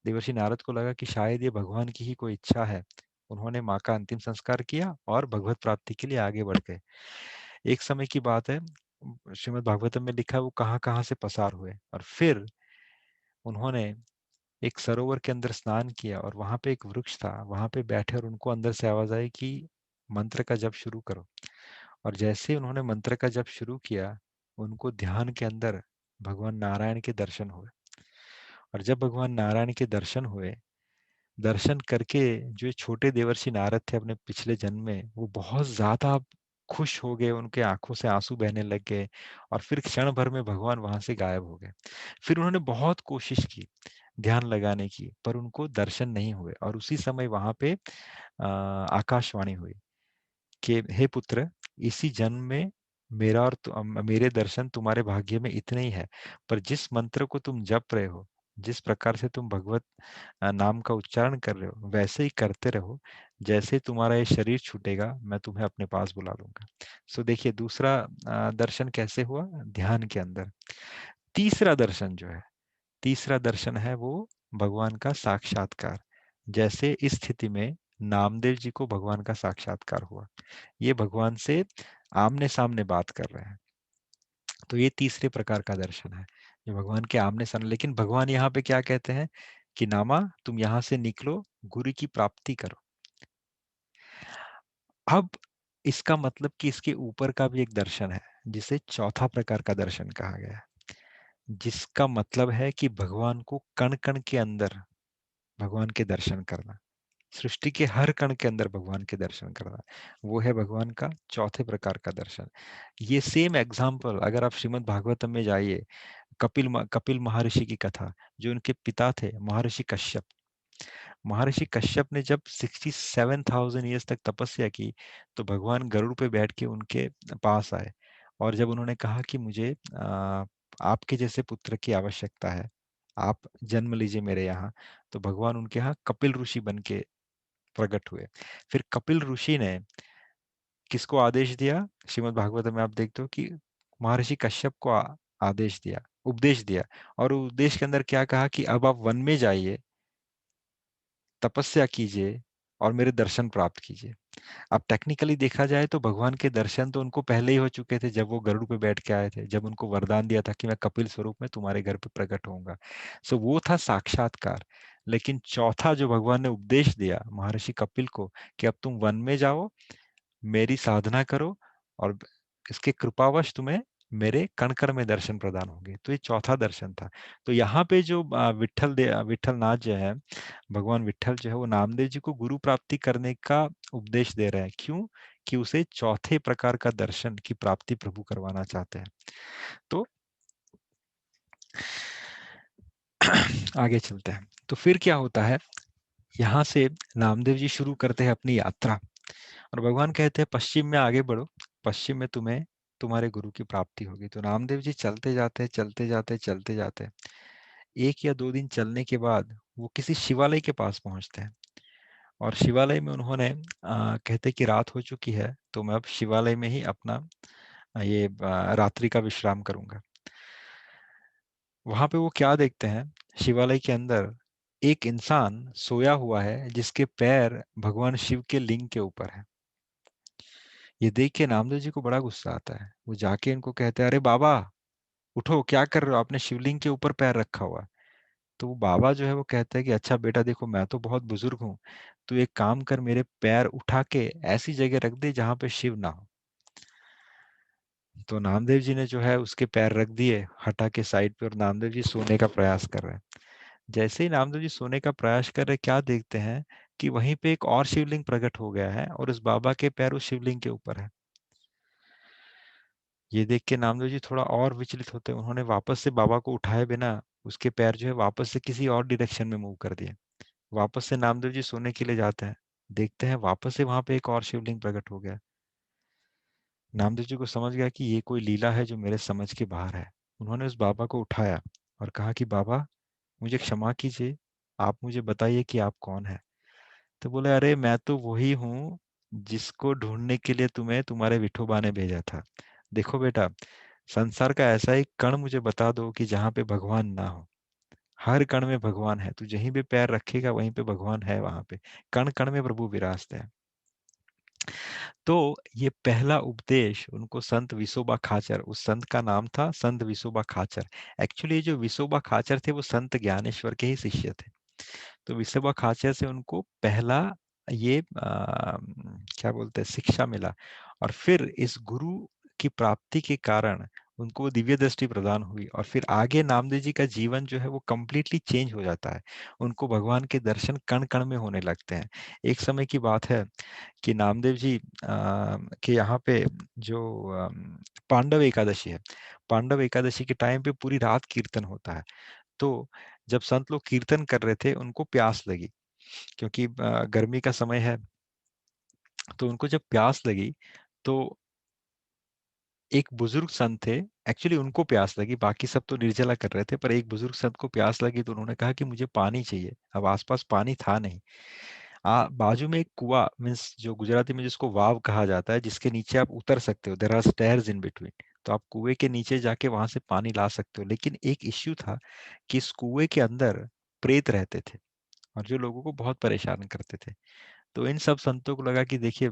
देवर्षि नारद को लगा कि शायद ये भगवान की ही कोई इच्छा है। उन्होंने माँ का अंतिम संस्कार किया और भगवत प्राप्ति के लिए आगे बढ़ गए। एक समय की बात है, श्रीमद् भागवतम में लिखा है वो कहाँ कहाँ से पसार हुए और फिर उन्होंने एक सरोवर के अंदर स्नान किया और वहां पे एक वृक्ष था, वहां पे बैठे और उनको अंदर से आवाज आई कि मंत्र का जप शुरू करो। और जैसे उन्होंने मंत्र का जप शुरू किया, उनको ध्यान के अंदर भगवान नारायण के दर्शन हुए। और जब भगवान नारायण के दर्शन हुए, दर्शन करके जो छोटे देवर्षि नारद थे अपने पिछले जन्म में, वो बहुत ज्यादा खुश हो गए, उनके आंखों से आंसू बहने लग गए और फिर क्षण भर में भगवान वहां से गायब हो गए। फिर उन्होंने बहुत कोशिश की ध्यान लगाने की, पर उनको दर्शन नहीं हुए। और उसी समय वहां पे आकाशवाणी हुई कि हे पुत्र, इसी जन्म में मेरा और मेरे दर्शन तुम्हारे भाग्य में इतने ही है, पर जिस मंत्र को तुम जप रहे हो, जिस प्रकार से तुम भगवत नाम का उच्चारण कर रहे हो, वैसे ही करते रहो। जैसे ही तुम्हारा ये शरीर छूटेगा, मैं तुम्हें अपने पास बुला लूंगा। सो देखिए, दूसरा दर्शन कैसे हुआ, ध्यान के अंदर। तीसरा दर्शन जो है, तीसरा दर्शन है वो भगवान का साक्षात्कार। जैसे इस स्थिति में नामदेव जी को भगवान का साक्षात्कार हुआ, ये भगवान से आमने सामने बात कर रहे हैं। तो ये तीसरे प्रकार का दर्शन है जो भगवान के आमने सामने। लेकिन भगवान यहाँ पे क्या कहते हैं कि नामा, तुम यहाँ से निकलो, गुरु की प्राप्ति करो। अब इसका मतलब कि इसके ऊपर का भी एक दर्शन है जिसे चौथा प्रकार का दर्शन कहा गया है, जिसका मतलब है कि भगवान को कण कण के अंदर भगवान के दर्शन करना, सृष्टि के हर कण के अंदर भगवान के दर्शन करना, वो है भगवान का चौथे प्रकार का दर्शन। ये सेम एग्जाम्पल अगर आप श्रीमद् भागवतम में जाइए, कपिल महर्षि की कथा, जो उनके पिता थे महर्षि कश्यप। महर्षि कश्यप ने जब 67,000 ईयर्स तक तपस्या की, तो भगवान गरुड़ पे बैठ के उनके पास आए और जब उन्होंने कहा कि मुझे आपके जैसे पुत्र की आवश्यकता है, आप जन्म लीजिए मेरे यहाँ, तो भगवान उनके यहाँ कपिल ऋषि बन के प्रकट हुए। फिर कपिल ऋषि ने किसको आदेश दिया, श्रीमद् भागवत में आप देखते हो कि महर्षि कश्यप को आदेश दिया, उपदेश दिया, और उपदेश के अंदर क्या कहा कि अब आप वन में जाइए, तपस्या कीजिए और मेरे दर्शन प्राप्त कीजिए। अब टेक्निकली देखा जाए तो भगवान के दर्शन तो उनको पहले ही हो चुके थे, जब वो गरुड़ पे बैठ के आए थे, जब उनको वरदान दिया था कि मैं कपिल स्वरूप में तुम्हारे घर पे प्रकट होऊंगा। सो वो था साक्षात्कार। लेकिन चौथा जो भगवान ने उपदेश दिया महर्षि कपिल को कि अब तुम वन में जाओ, मेरी साधना करो, और इसके कृपावश तुम्हें मेरे कण कण में दर्शन प्रदान होंगे। तो ये चौथा दर्शन था। तो यहाँ पे जो विठल नाथ जो है, भगवान विठल जो है, वो नामदेव जी को गुरु प्राप्ति करने का उपदेश दे रहे हैं। क्यों? कि उसे चौथे प्रकार का दर्शन की प्राप्ति प्रभु करवाना चाहते हैं। तो आगे चलते हैं। तो फिर क्या होता है, यहाँ से नामदेव जी शुरू करते हैं अपनी यात्रा, और भगवान कहते हैं पश्चिम में आगे बढ़ो, पश्चिम में तुम्हें तुम्हारे गुरु की प्राप्ति होगी। तो नामदेव जी चलते जाते चलते जाते चलते जाते, 1 या 2 दिन चलने के बाद वो किसी शिवालय के पास पहुंचते हैं, और शिवालय में उन्होंने कहते कि रात हो चुकी है, तो मैं अब शिवालय में ही अपना ये रात्रि का विश्राम करूंगा। वहां पे वो क्या देखते हैं, शिवालय के अंदर एक इंसान सोया हुआ है जिसके पैर भगवान शिव के लिंग के ऊपर है। ये देख के नामदेव जी को बड़ा गुस्सा आता है। वो जाके इनको कहते हैं, अरे बाबा उठो, क्या कर रहे हो, आपने शिवलिंग के ऊपर पैर रखा हुआ है। तो वो बाबा जो है वो कहते हैं कि अच्छा बेटा देखो, मैं तो बहुत बुजुर्ग हूँ, तो एक काम कर, मेरे पैर उठा के ऐसी जगह रख दे जहां पे शिव ना हो। तो नामदेव जी ने जो है उसके पैर रख दिए हटा के साइड पे, और नामदेव जी सोने का प्रयास कर रहे हैं। जैसे ही नामदेव जी सोने का प्रयास कर रहे, क्या देखते हैं कि वहीं पे एक और शिवलिंग प्रकट हो गया है, और उस बाबा के पैर उस शिवलिंग के ऊपर है। ये देख के नामदेव जी थोड़ा और विचलित होते हैं। उन्होंने वापस से बाबा को उठाए बिना उसके पैर जो है वापस से किसी और डायरेक्शन में मूव कर दिए। वापस से नामदेव जी सोने के लिए जाते हैं, देखते हैं वापस से वहां पे एक और शिवलिंग प्रकट हो गया। नामदेव जी को समझ गया कि ये कोई लीला है जो मेरे समझ के बाहर है। उन्होंने उस बाबा को उठाया और कहा कि बाबा मुझे क्षमा कीजिए, आप मुझे बताइए कि आप कौन है। तो बोले, अरे मैं तो वही हूँ जिसको ढूंढने के लिए तुम्हें तुम्हारे विठोबा ने भेजा था। देखो बेटा, संसार का ऐसा एक कण मुझे बता दो कि जहाँ पे भगवान ना हो। हर कण में भगवान है, तू जहीं भी पैर रखेगा वहीं पे भगवान है। वहां पे कण कण में प्रभु विराजते हैं। तो ये पहला उपदेश उनको संत विसोबा खाचर, उस संत का नाम था संत विसोबा खाचर। एक्चुअली जो विसोबा खाचर थे वो संत ज्ञानेश्वर के ही शिष्य थे। तो विसोबा खाचर से उनको पहला ये क्या बोलते हैं शिक्षा मिला, और फिर इस गुरु की प्राप्ति के कारण उनको वो दिव्य दृष्टि प्रदान हुई, और फिर आगे नामदेव जी का जीवन जो है वो कंप्लीटली चेंज हो जाता है। उनको भगवान के दर्शन कण कण में होने लगते हैं। एक समय की बात है कि नामदेव जी के यहाँ पे जो पांडव एकादशी है, पांडव एकादशी के टाइम पे पूरी रात कीर्तन होता है। तो जब संत लोग कीर्तन कर रहे थे उनको प्यास लगी, क्योंकि गर्मी का समय है। तो उनको जब प्यास लगी तो एक बुजुर्ग संत थे, एक्चुअली उनको प्यास लगी, बाकी सब तो निर्जला कर रहे थे, पर एक बुजुर्ग संत को प्यास लगी तो उन्होंने कहा कि मुझे पानी चाहिए। अब आसपास पानी था नहीं। बाजू में एक कुआं, मीन्स जो गुजराती में जिसको वाव कहा जाता है, जिसके नीचे आप उतर सकते हो, there are stairs in between. तो आप कुएं के नीचे जाके वहां से पानी ला सकते हो। लेकिन एक इश्यू था कि इस कुएं के अंदर प्रेत रहते थे, और जो लोगों को बहुत परेशान करते थे। तो इन सब संतों को लगा कि देखिए,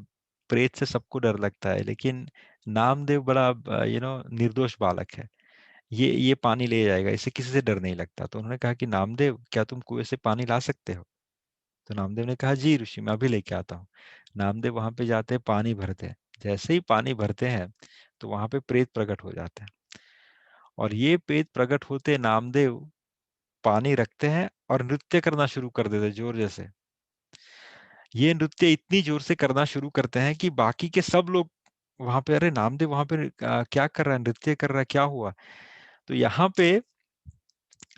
प्रेत से सबको डर लगता है, लेकिन नामदेव बड़ा निर्दोष बालक है, ये पानी ले जाएगा, इसे किसी से डर नहीं लगता। तो उन्होंने कहा कि नामदेव, क्या तुम कुएं से पानी ला सकते हो? तो नामदेव ने कहा, जी ऋषि, मैं अभी लेके आता हूँ। नामदेव वहां पे जाते हैं, पानी भरते हैं। जैसे ही पानी भरते हैं तो वहां पे प्रेत प्रकट हो जाते हैं, और ये प्रेत प्रकट होते नामदेव पानी रखते हैं और नृत्य करना शुरू कर देते जोर जैसे। ये नृत्य इतनी जोर से करना शुरू करते हैं कि बाकी के सब लोग वहां पे, अरे नामदेव वहां पे क्या कर रहा है, नृत्य कर रहा है, क्या हुआ? तो यहाँ पे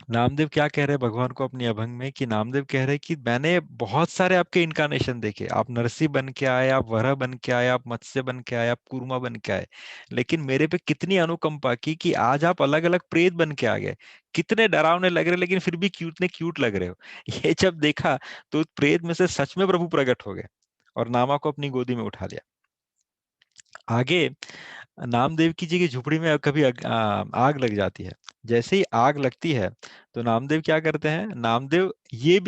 नामदेव क्या कह रहे हैं भगवान को अपनी अभंग में, कि नामदेव कह रहे हैं कि मैंने बहुत सारे आपके इनकारनेशन देखे, आप नरसिंह बन के आए, आप वराह बन के आए, आप मत्स्य बन के आए, आप कूर्मा बन के आए, लेकिन मेरे पे कितनी अनुकंपा की कि आज आप अलग अलग प्रेत बन के आ गए। कितने डरावने लग रहे, लेकिन फिर भी क्यूट ने क्यूट लग रहे हो। ये जब देखा तो प्रेत में से सच में प्रभु प्रकट हो गए और नामा को अपनी गोदी में उठा लिया। आगे नामदेव की जी की झुपड़ी में कभी आग लग जाती है। जैसे ही आग लगती है तो नामदेव क्या करते हैं, नामदेव ये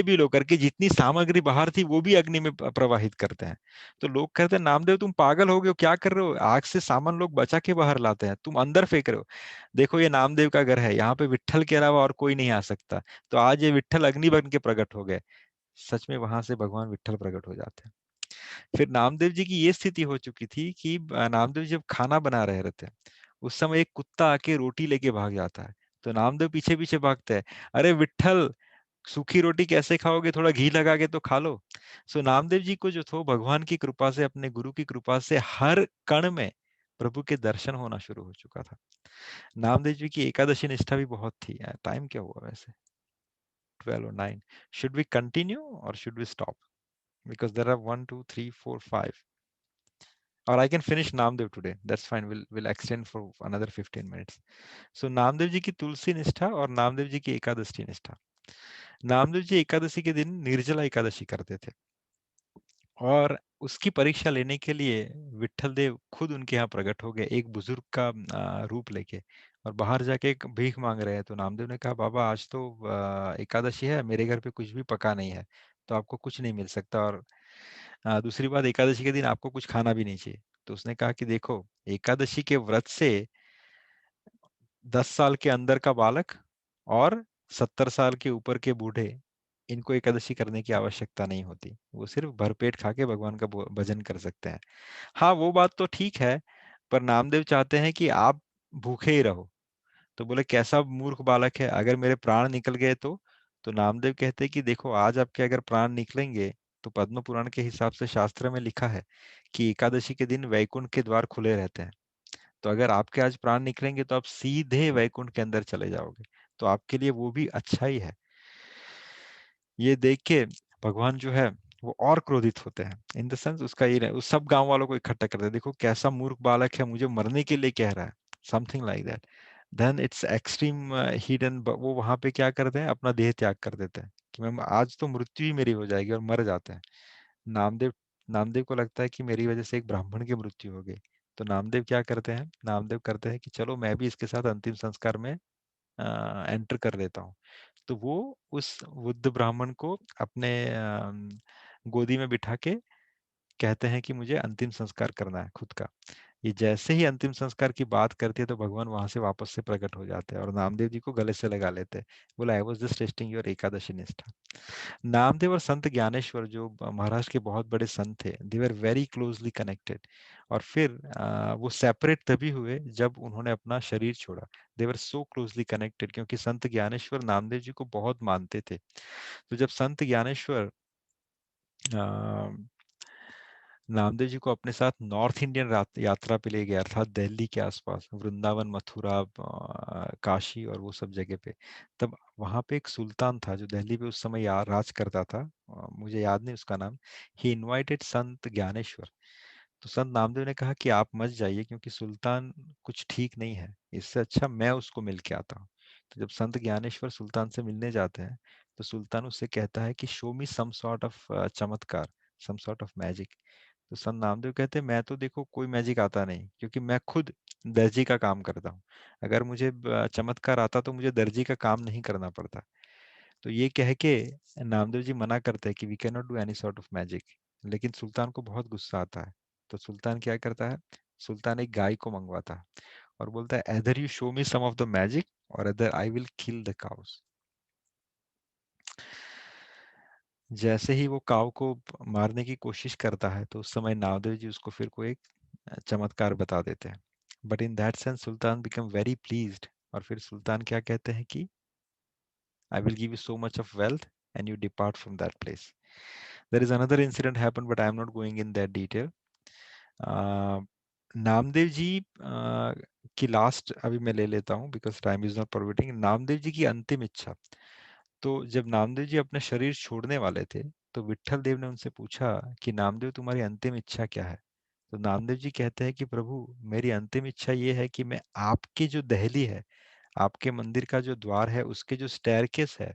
भी लो करके जितनी सामग्री बाहर थी वो भी अग्नि में प्रवाहित करते हैं। तो लोग कहते हैं नामदेव तुम पागल हो गए हो, क्या कर रहे हो, आग से सामान लोग बचा के बाहर लाते हैं, तुम अंदर फेंक रहे हो। देखो ये नामदेव का घर है, यहाँ पे विट्ठल के अलावा और कोई नहीं आ सकता। तो आज ये विट्ठल अग्नि बन के प्रकट हो गए। सच में वहां से भगवान विट्ठल प्रकट हो जाते हैं। फिर नामदेव जी की ये स्थिति हो चुकी थी कि नामदेव जी जब खाना बना रहे रहते हैं, उस समय एक कुत्ता आके रोटी लेके भाग जाता है। तो नामदेव पीछे पीछे भागते हैं, अरे विट्ठल सूखी रोटी कैसे खाओगे, थोड़ा घी लगा के तो खा लो। सो नामदेव जी को जो थो भगवान की कृपा से, अपने गुरु की कृपा से हर कण में प्रभु के दर्शन होना शुरू हो चुका था। नामदेव जी की एकादशी निष्ठा भी बहुत थी। टाइम क्या हुआ वैसे, 12 or 9? Should we continue or should we stop? Because there are 1, 2, 3, 4, 5. Or I can finish Namdev today. That's fine. We'll extend for another 15 minutes. So Namdev ji की तुलसी निष्ठा और नामदेव जी की एकादशी निष्ठा। नामदेव जी एकादशी के दिन निर्जला एकादशी करते थे, और उसकी परीक्षा लेने के लिए विट्ठल देव खुद उनके यहाँ प्रकट हो गए, एक बुजुर्ग का रूप लेके, और बाहर जाके एक भीख मांग रहे हैं। तो नामदेव ने कहा बाबा आज तो एकादशी है, मेरे घर पे कुछ भी पका नहीं है, तो आपको कुछ नहीं मिल सकता, और दूसरी बात एकादशी के दिन आपको कुछ खाना भी नहीं चाहिए। तो उसने कहा कि देखो एकादशी के व्रत से 10 साल के अंदर का बालक और 70 साल के ऊपर के बूढ़े, इनको एकादशी करने की आवश्यकता नहीं होती, वो सिर्फ भरपेट खा के भगवान का भजन कर सकते हैं। हाँ वो बात तो ठीक है, पर नामदेव चाहते हैं कि आप भूखे ही रहो। तो बोले कैसा मूर्ख बालक है, अगर मेरे प्राण निकल गए तो नामदेव कहते हैं कि देखो आज आपके अगर प्राण निकलेंगे तो पद्म पुराण के हिसाब से शास्त्र में लिखा है कि एकादशी के दिन वैकुंठ के द्वार खुले रहते हैं। तो अगर आपके आज प्राण निकलेंगे तो आप सीधे वैकुंठ के अंदर चले जाओगे, तो आपके लिए वो भी अच्छा ही है। ये देख के भगवान जो है वो और क्रोधित होते हैं, इन द सेंस उसका ये उस सब गांव वालों को इकट्ठा करते हैं, देखो कैसा मूर्ख बालक है, मुझे मरने के लिए कह रहा है, something like that. Then it's extreme hidden, वो वहां पे क्या करते हैं, अपना देह त्याग कर देते हैं कि मैं आज तो मृत्यु ही मेरी हो जाएगी, और मर जाते हैं। नामदेव नामदेव को लगता है कि मेरी वजह से एक ब्राह्मण की मृत्यु हो गई। तो नामदेव क्या करते हैं, नामदेव करते हैं कि चलो मैं भी इसके साथ अंतिम संस्कार में एंटर कर लेता हूँ। तो वो उस वृद्ध ब्राह्मण को अपने गोदी में बिठा के कहते हैं कि मुझे अंतिम संस्कार करना है खुद का। ये जैसे ही अंतिम संस्कार की बात करती है तो भगवान वहां से वापस से प्रकट हो जाते हैं और नामदेव जी को गले से लगा लेते हैं, बोला I was just testing your Ekadashi निष्ठा। नामदेव और संत ज्ञानेश्वर जो महाराष्ट्र के बहुत बड़े संत थे, दे वर वेरी क्लोजली कनेक्टेड। और फिर वो सेपरेट तभी हुए जब उन्होंने अपना शरीर छोड़ा। दे वर सो क्लोजली कनेक्टेड क्योंकि संत ज्ञानेश्वर नामदेव जी को बहुत मानते थे। तो जब संत ज्ञानेश्वर नामदेव जी को अपने साथ नॉर्थ इंडियन यात्रा पे ले गया, अर्थात दिल्ली के आसपास वृंदावन, मथुरा, काशी और वो सब जगह पे, तब वहां पे एक सुल्तान था जो दिल्ली पे उस समय राज करता था, मुझे याद नहीं उसका नाम। ही इनवाइटेड संत ज्ञानेश्वर। तो संत नामदेव ने कहा कि आप मत जाइए क्योंकि सुल्तान कुछ ठीक नहीं है, इससे अच्छा मैं उसको मिल के आता हूँ। तो जब संत ज्ञानेश्वर सुल्तान से मिलने जाते हैं तो सुल्तान उससे कहता है कि show me some sort of चमत्कार, सम सॉर्ट ऑफ मैजिक। तो संत नामदेव कहते हैं मैं तो देखो कोई मैजिक आता नहीं क्योंकि मैं खुद दर्जी का काम करता हूँ। अगर मुझे चमत्कार आता तो मुझे दर्जी का काम नहीं करना पड़ता। तो ये कह के नामदेव जी मना करते हैं कि we can not do any sort of magic. लेकिन सुल्तान को बहुत गुस्सा आता है। तो सुल्तान क्या करता है, सुल्तान एक गाय को मंगवाता है और बोलता है either you show me some of the magic और other I will kill the cows. जैसे ही वो काव को मारने की कोशिश करता है तो उस समय नामदेव जी उसको फिर कोई एक चमत्कार बता देते हैं। But in that sense Sultan become very pleased, और फिर सुल्तान क्या कहते हैं कि I will give you so much of wealth and you depart from that place. There is another incident happened, but I am not going in that detail. Namdev ji की लास्ट अभी मैं ले लेता हूँ because time is not permitting. Namdev ji की अंतिम इच्छा, तो जब नामदेव जी अपने शरीर छोड़ने वाले थे तो विट्ठल देव ने उनसे पूछा कि नामदेव तुम्हारी अंतिम इच्छा क्या है। तो नामदेव जी कहते हैं कि प्रभु मेरी अंतिम इच्छा ये है कि मैं आपकी जो दहली है, आपके मंदिर का जो द्वार है, उसके जो स्टेयरकेस है,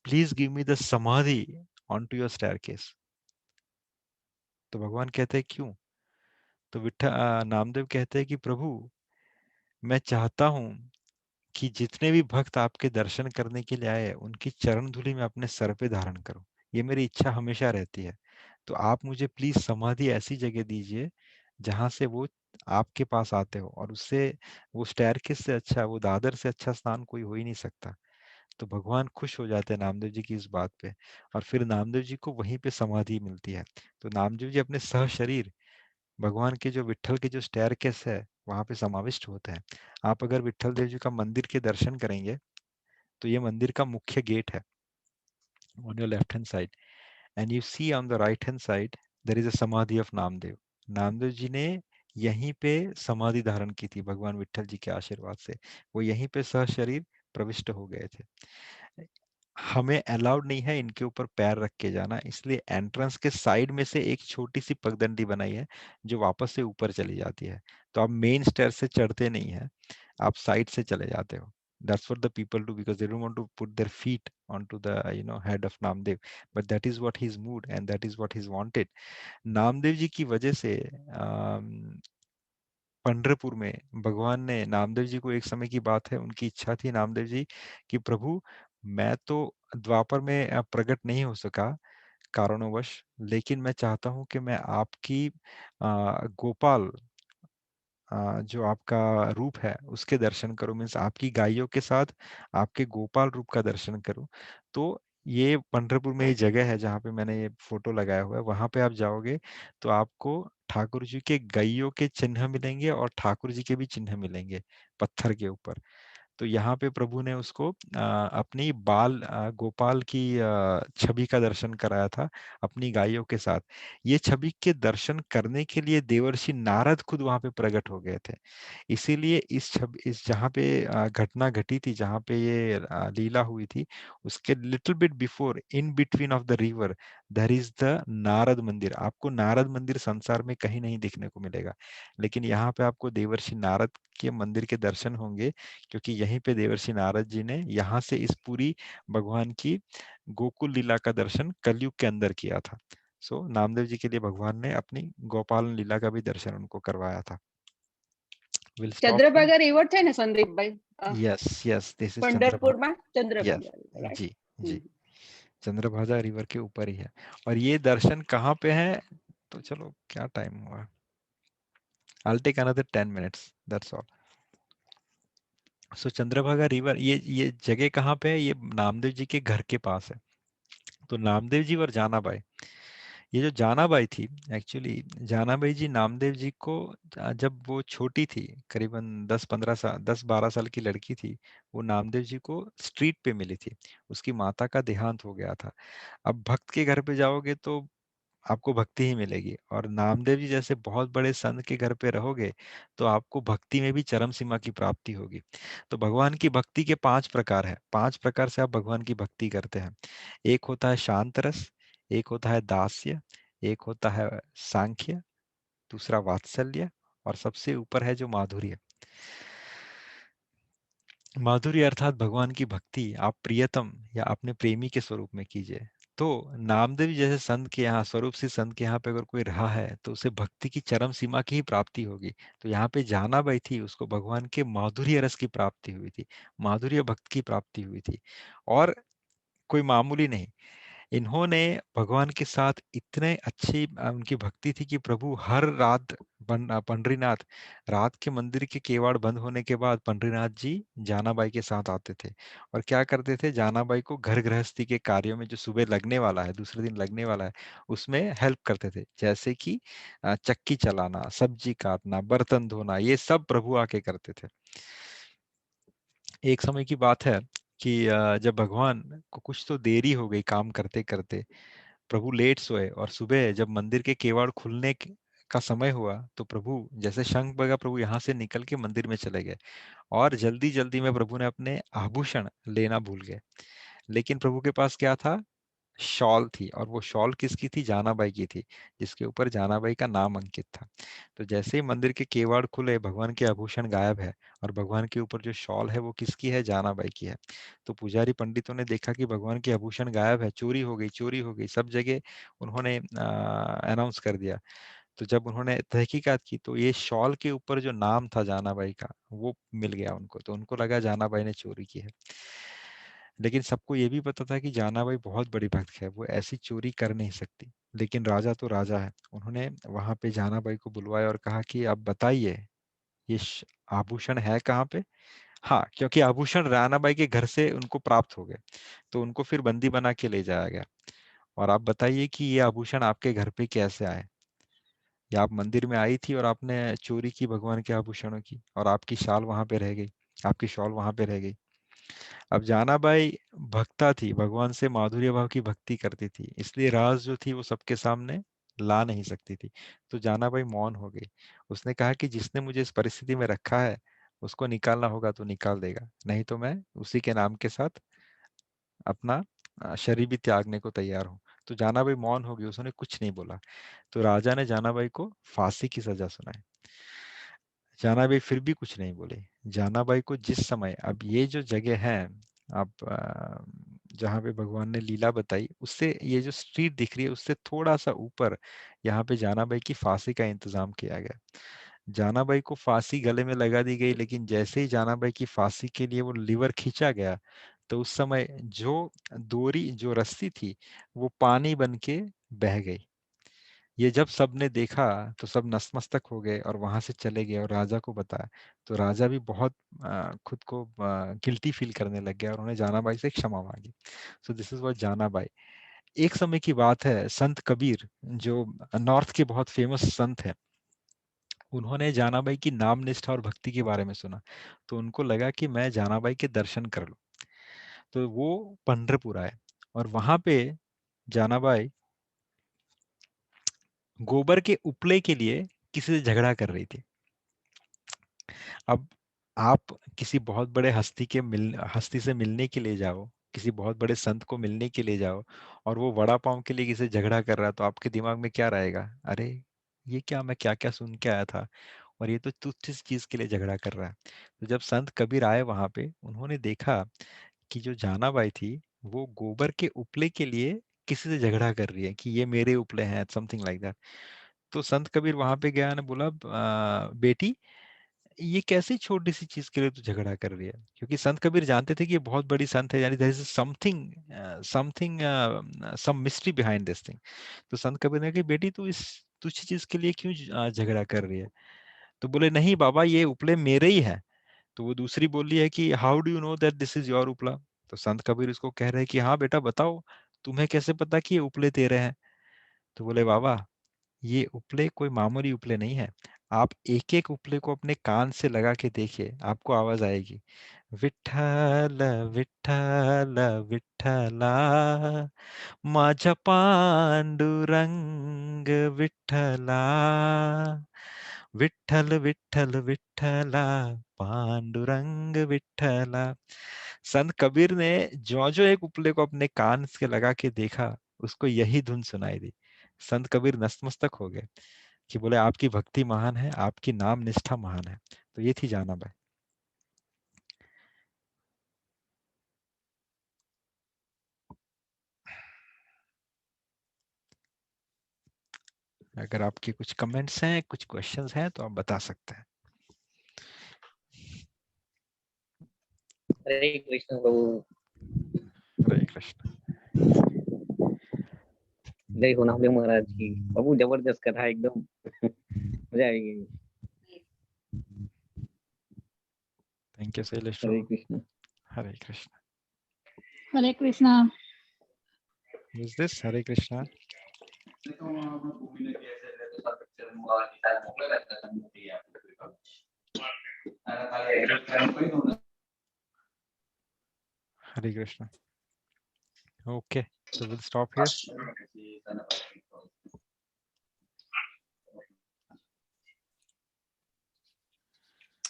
प्लीज गिव मी द समाधि ऑन टू योर स्टेयरकेस। तो भगवान कहते हैं क्यों। तो नामदेव कहते हैं कि प्रभु मैं चाहता हूँ कि जितने भी भक्त आपके दर्शन करने के लिए आए उनकी चरण धूलि मैं अपने सर पे धारण करूं, ये मेरी इच्छा हमेशा रहती है। तो आप मुझे प्लीज समाधि ऐसी जगह दीजिए जहां से वो आपके पास आते हो, और उससे वो स्टेयरकेस से अच्छा, वो दादर से अच्छा स्थान कोई हो ही नहीं सकता। तो भगवान खुश हो जाते हैं नामदेव जी की इस बात पे, और फिर नामदेव जी को वहीं पे समाधि मिलती है। तो नामदेव जी अपने सह शरीर भगवान के जो विट्ठल के जो स्टेयरकेस है वहां पे समाविष्ट होते हैं। आप अगर विट्ठल देव जी का मंदिर के दर्शन करेंगे तो ये मंदिर का मुख्य गेट है on your left hand side, and you see on the right hand side there is a samadhi of Namdev. Namdev ji ने यहीं पे समाधि धारण की थी भगवान विट्ठल जी के आशीर्वाद से, वो यहीं पे सह शरीर प्रविष्ट हो गए थे। हमें अलाउड नहीं है इनके ऊपर पैर रख के जाना, इसलिए एंट्रेंस के साइड में से एक छोटी सी पगडंडी बनाई है जो वापस से ऊपर चली जाती है। तो आप मेन स्टेयर से चढ़ते नहीं है, आप साइड से चले जाते हो। That's what the people do because they don't want to put their feet onto the head of Namdev, but that is what his mood and that is what he's wanted. Namdev ji की वजह से पंढरपुर में भगवान ने नामदेव जी को, एक समय की बात है, उनकी इच्छा थी नामदेव जी कि प्रभु मैं तो द्वापर में प्रकट नहीं हो सका कारणवश, लेकिन मैं चाहता हूं कि मैं आपकी गोपाल जो आपका रूप है उसके दर्शन करूं, मीन्स आपकी गायों के साथ आपके गोपाल रूप का दर्शन करूं। तो ये पंढरपुर में ये जगह है जहाँ पे मैंने ये फोटो लगाया हुआ है, वहां पे आप जाओगे तो आपको ठाकुर जी के गायों के चिन्ह मिलेंगे और ठाकुर जी के भी चिन्ह मिलेंगे पत्थर के ऊपर। तो यहाँ पे प्रभु ने उसको अपनी गोपाल की छवि का दर्शन कराया था अपनी गायों के साथ। ये छवि के दर्शन करने के लिए देवर्षि नारद खुद वहां पे प्रकट हो गए थे। इसीलिए इस जहाँ पे घटना घटी थी, जहाँ पे ये लीला हुई थी, उसके little bit before, in between of the river, there is the Narad mandir. आपको नारद मंदिर संसार में कहीं नहीं दिखने को मिलेगा, लेकिन यहाँ पे आपको देवर्षि नारद के मंदिर के दर्शन होंगे, क्योंकि यहीं पे देवर्षि नारद जी ने यहाँ से इस पूरी भगवान की गोकुल लीला का दर्शन कलयुग के अंदर किया था। सो नामदेव जी के लिए भगवान ने अपनी गोपाल लीला का भी दर्शन उनको करवाया था। We'll stop here. Chandrabhaga river છે ને સંદીપભાઈ Yes, this is પંઢરપુરમાં Yes, ચંદ્રભાગા river, right? जी जी, चंद्रभागा रिवर के ऊपर ही है। और ये दर्शन कहाँ पे है? तो चलो, क्या टाइम हुआ? I'll take another 10 minutes, that's all. So Chandrabhaga river, ये जगह कहाँ पे है? ये नामदेव जी के घर के पास है। तो नामदेव जी और जानाबाई, ये जो जानाबाई थी, एक्चुअली जानाबाई जी नामदेव जी को जब वो छोटी थी, करीबन 10-15 साल, 10-12 साल की लड़की थी, वो नामदेव जी को स्ट्रीट पे मिली थी। उसकी माता का देहांत हो गया था। अब भक्त के घर पे जाओगे तो आपको भक्ति ही मिलेगी, और नामदेव जी जैसे बहुत बड़े संत के घर पे रहोगे तो आपको भक्ति में भी चरम सीमा की प्राप्ति होगी। तो भगवान की भक्ति के 5 प्रकार है, 5 प्रकार से आप भगवान की भक्ति करते हैं। एक होता है शांत रस, एक होता है दास्य, एक होता है सांख्य, दूसरा वात्सल्य, और सबसे ऊपर है जो माधुर्य। माधुर्य अर्थात भगवान की भक्ति आप प्रियतम या अपने प्रेमी के स्वरूप में कीजिए। तो नामदेव जैसे संत के यहाँ, स्वरूप से संत के यहाँ पे अगर कोई रहा है तो उसे भक्ति की चरम सीमा की ही प्राप्ति होगी। तो यहाँ पे जानाबाई थी, उसको भगवान के माधुर्य रस की प्राप्ति हुई थी, माधुर्य भक्त की प्राप्ति हुई थी। और कोई मामूली नहीं, इन्होंने भगवान के साथ इतने अच्छी उनकी भक्ति थी कि प्रभु हर रात पंडरीनाथ, रात के मंदिर के केवाड़ बंद होने के बाद पंडरीनाथ जी जानाबाई के साथ आते थे और क्या करते थे, जानाबाई को घर गृहस्थी के कार्यों में जो सुबह लगने वाला है, दूसरे दिन लगने वाला है, उसमें हेल्प करते थे। जैसे कि चक्की चलाना, सब्जी काटना, बर्तन धोना, ये सब प्रभु आके करते थे। एक समय की बात है कि जब भगवान को कुछ तो देरी हो गई काम करते करते, प्रभु लेट सोए और सुबह जब मंदिर के केवाड़ का समय हुआ तो प्रभु जैसे शंख बजा, प्रभु यहाँ से निकल के मंदिर में चले गए और जल्दी जल्दी में प्रभु ने अपने आभूषण लेना भूल गए। लेकिन प्रभु के पास क्या था? शॉल थी, और वो शॉल किसकी थी? जानाबाई की थी, जिसके ऊपर जानाबाई का नाम अंकित था। तो जैसे ही मंदिर के केवाड़ खुले, भगवान के आभूषण गायब है और भगवान के ऊपर जो शॉल है वो किसकी है? जानाबाई की है। तो पुजारी पंडितों ने देखा कि भगवान के आभूषण गायब है, चोरी हो गई, चोरी हो गई। सब जगह उन्होंने अनाउंस कर दिया। तो जब उन्होंने तहकीकात की तो ये शॉल के ऊपर जो नाम था जानाबाई का वो मिल गया उनको, तो उनको लगा जानाबाई ने चोरी की है। लेकिन सबको ये भी पता था कि जानाबाई बहुत बड़ी भक्त है, वो ऐसी चोरी कर नहीं सकती। लेकिन राजा तो राजा है, उन्होंने वहां पे जानाबाई को बुलवाया और कहा कि आप बताइए ये आभूषण है कहाँ पे। हाँ, क्योंकि आभूषण रानाबाई के घर से उनको प्राप्त हो गए, तो उनको फिर बंदी बना के ले जाया गया। और आप बताइए कि ये आभूषण आपके घर पे कैसे आए, या आप मंदिर में आई थी और आपने चोरी की भगवान के आभूषणों की, और आपकी शाल वहां पे रह गई, आपकी शॉल वहां पे रह गई। अब जानाबाई भक्ता थी, भगवान से माधुर्य भाव की भक्ति करती थी, इसलिए राज जो थी वो सबके सामने ला नहीं सकती थी। तो जानाबाई मौन हो गई। उसने कहा कि जिसने मुझे इस परिस्थिति में रखा है उसको निकालना होगा तो निकाल देगा, नहीं तो मैं उसी के नाम के साथ अपना शरीर भी त्यागने को तैयार हूँ। तो जानाबाई मौन हो गई, उसने कुछ नहीं बोला। तो राजा ने जानाबाई को फांसी की सजा सुनाई। जानाबाई फिर भी कुछ नहीं बोली। जानाबाई को जिस समय, अब ये जो जगह है, आप जहाँ पे भगवान ने लीला बताई, उससे ये जो स्ट्रीट दिख रही है उससे थोड़ा सा ऊपर यहाँ पे जानाबाई की फांसी का इंतजाम किया गया। जानाबाई को फांसी गले में लगा दी गई, लेकिन जैसे ही जानाबाई की फांसी के लिए वो लीवर खींचा गया तो उस समय जो डोरी, जो रस्सी थी, वो पानी बन के बह गई। ये जब सबने देखा तो सब नतमस्तक हो गए और वहां से चले गए और राजा को बताया। तो राजा भी बहुत खुद को गिल्टी फील करने लग गया और उन्होंने जानाबाई से क्षमा मांगी। So this is what Janabai. एक समय की बात है, संत कबीर जो नॉर्थ के बहुत फेमस संत हैं, उन्होंने जानाबाई की नाम निष्ठा और भक्ति के बारे में सुना। तो उनको लगा कि मैं जानाबाई के दर्शन कर लूं। तो वो पंढरपुर आए और वहां पे जानाबाई गोबर के उपले के लिए किसी से झगड़ा कर रही थी। अब आप किसी बहुत बड़े हस्ती से मिलने के लिए जाओ, किसी बहुत बड़े संत को मिलने के लिए जाओ, और वो वड़ा पाव के लिए किसी से झगड़ा कर रहा है, तो आपके दिमाग में क्या रहेगा? अरे ये क्या, मैं क्या क्या सुन के आया था, और ये तो तुच्छ चीज के लिए झगड़ा कर रहा है। तो जब संत कबीर आए वहां पे, उन्होंने देखा कि जो जानाबाई थी वो गोबर के उपले के लिए किसी से झगड़ा कर रही है कि ये मेरे उपले हैं, समथिंग लाइक दैट। तो संत कबीर वहां पे गया ने बोला, बेटी ये कैसी छोटी सी चीज के लिए तू झगड़ा कर रही है?" क्योंकि संत कबीर जानते थे कि ये बहुत बड़ी संत है, यानी there is something something some mystery behind this thing. तो संत कबीर ने कहा, बेटी तू इस तुच्छ चीज के लिए क्यों झगड़ा कर रही है? तो बोले, नहीं बाबा, ये उपले मेरे ही है। तो वो दूसरी बोल रही है कि how do you know that this is your उपला? तो संत कबीर उसको कह रहे हैं कि हाँ बेटा बताओ, तुम्हें कैसे पता कि ये उपले तेरे हैं? तो बोले, बाबा ये उपले कोई मामूली उपले नहीं है। आप एक एक उपले को अपने कान से लगा के देखिए, आपको आवाज आएगी, विठ्ठल विठ्ठल विठ्ठला, माझा पांडुरंग विठ्ठला, विठ्ठल विठ्ठल विठ्ठला, पांडुरंग विठ्ठला। संत कबीर ने जो जो एक उपले को अपने कान से लगा के देखा, उसको यही धुन सुनाई दी। संत कबीर नतमस्तक हो गए कि बोले, आपकी भक्ति महान है, आपकी नाम निष्ठा महान है। तो ये थी जानाबाई। अगर आपके कुछ कमेंट्स हैं, कुछ क्वेश्चंस हैं, तो आप बता सकते हैं। हरे कृष्ण प्रभु। हरे कृष्ण। जय हो नामदेव महाराज की। प्रभु जबरदस्त कथा, एकदम मजा आएगी। Thank you Shailesh Hare Prabhu. Krishna. Hare Krishna. Hare Krishna. Is this Hare Krishna? Hare Krishna. Okay, so we'll stop here.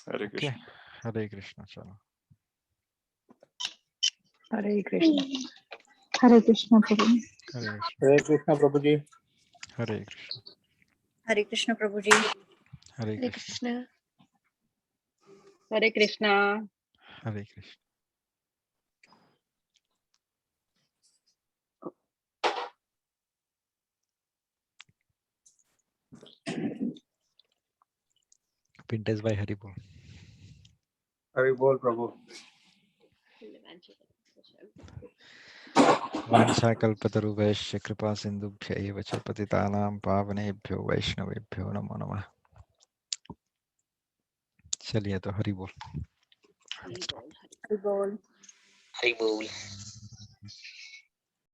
Hare Okay, Krishna. Hare Krishna. चलो, हरे कृष्ण। हरे कृष्ण प्रभु। हरे कृष्ण। हरे कृष्णा प्रभु जी। हरे Krishna. Hare Krishna Prabhuji. Hare Hare Krishna. Krishna. Hare Krishna. Hare Krishna. पिंटेस भाई हरि बोल। हरि बोल प्रभु। वाञ्छाकल्पतरुभ्यश्च कृपा सिन्धुभ्य एव च पतितानां पावनेभ्यो वैष्णवेभ्यो नमो नमः। चलिए तो हरि बोल। हरि बोल। हरि बोल।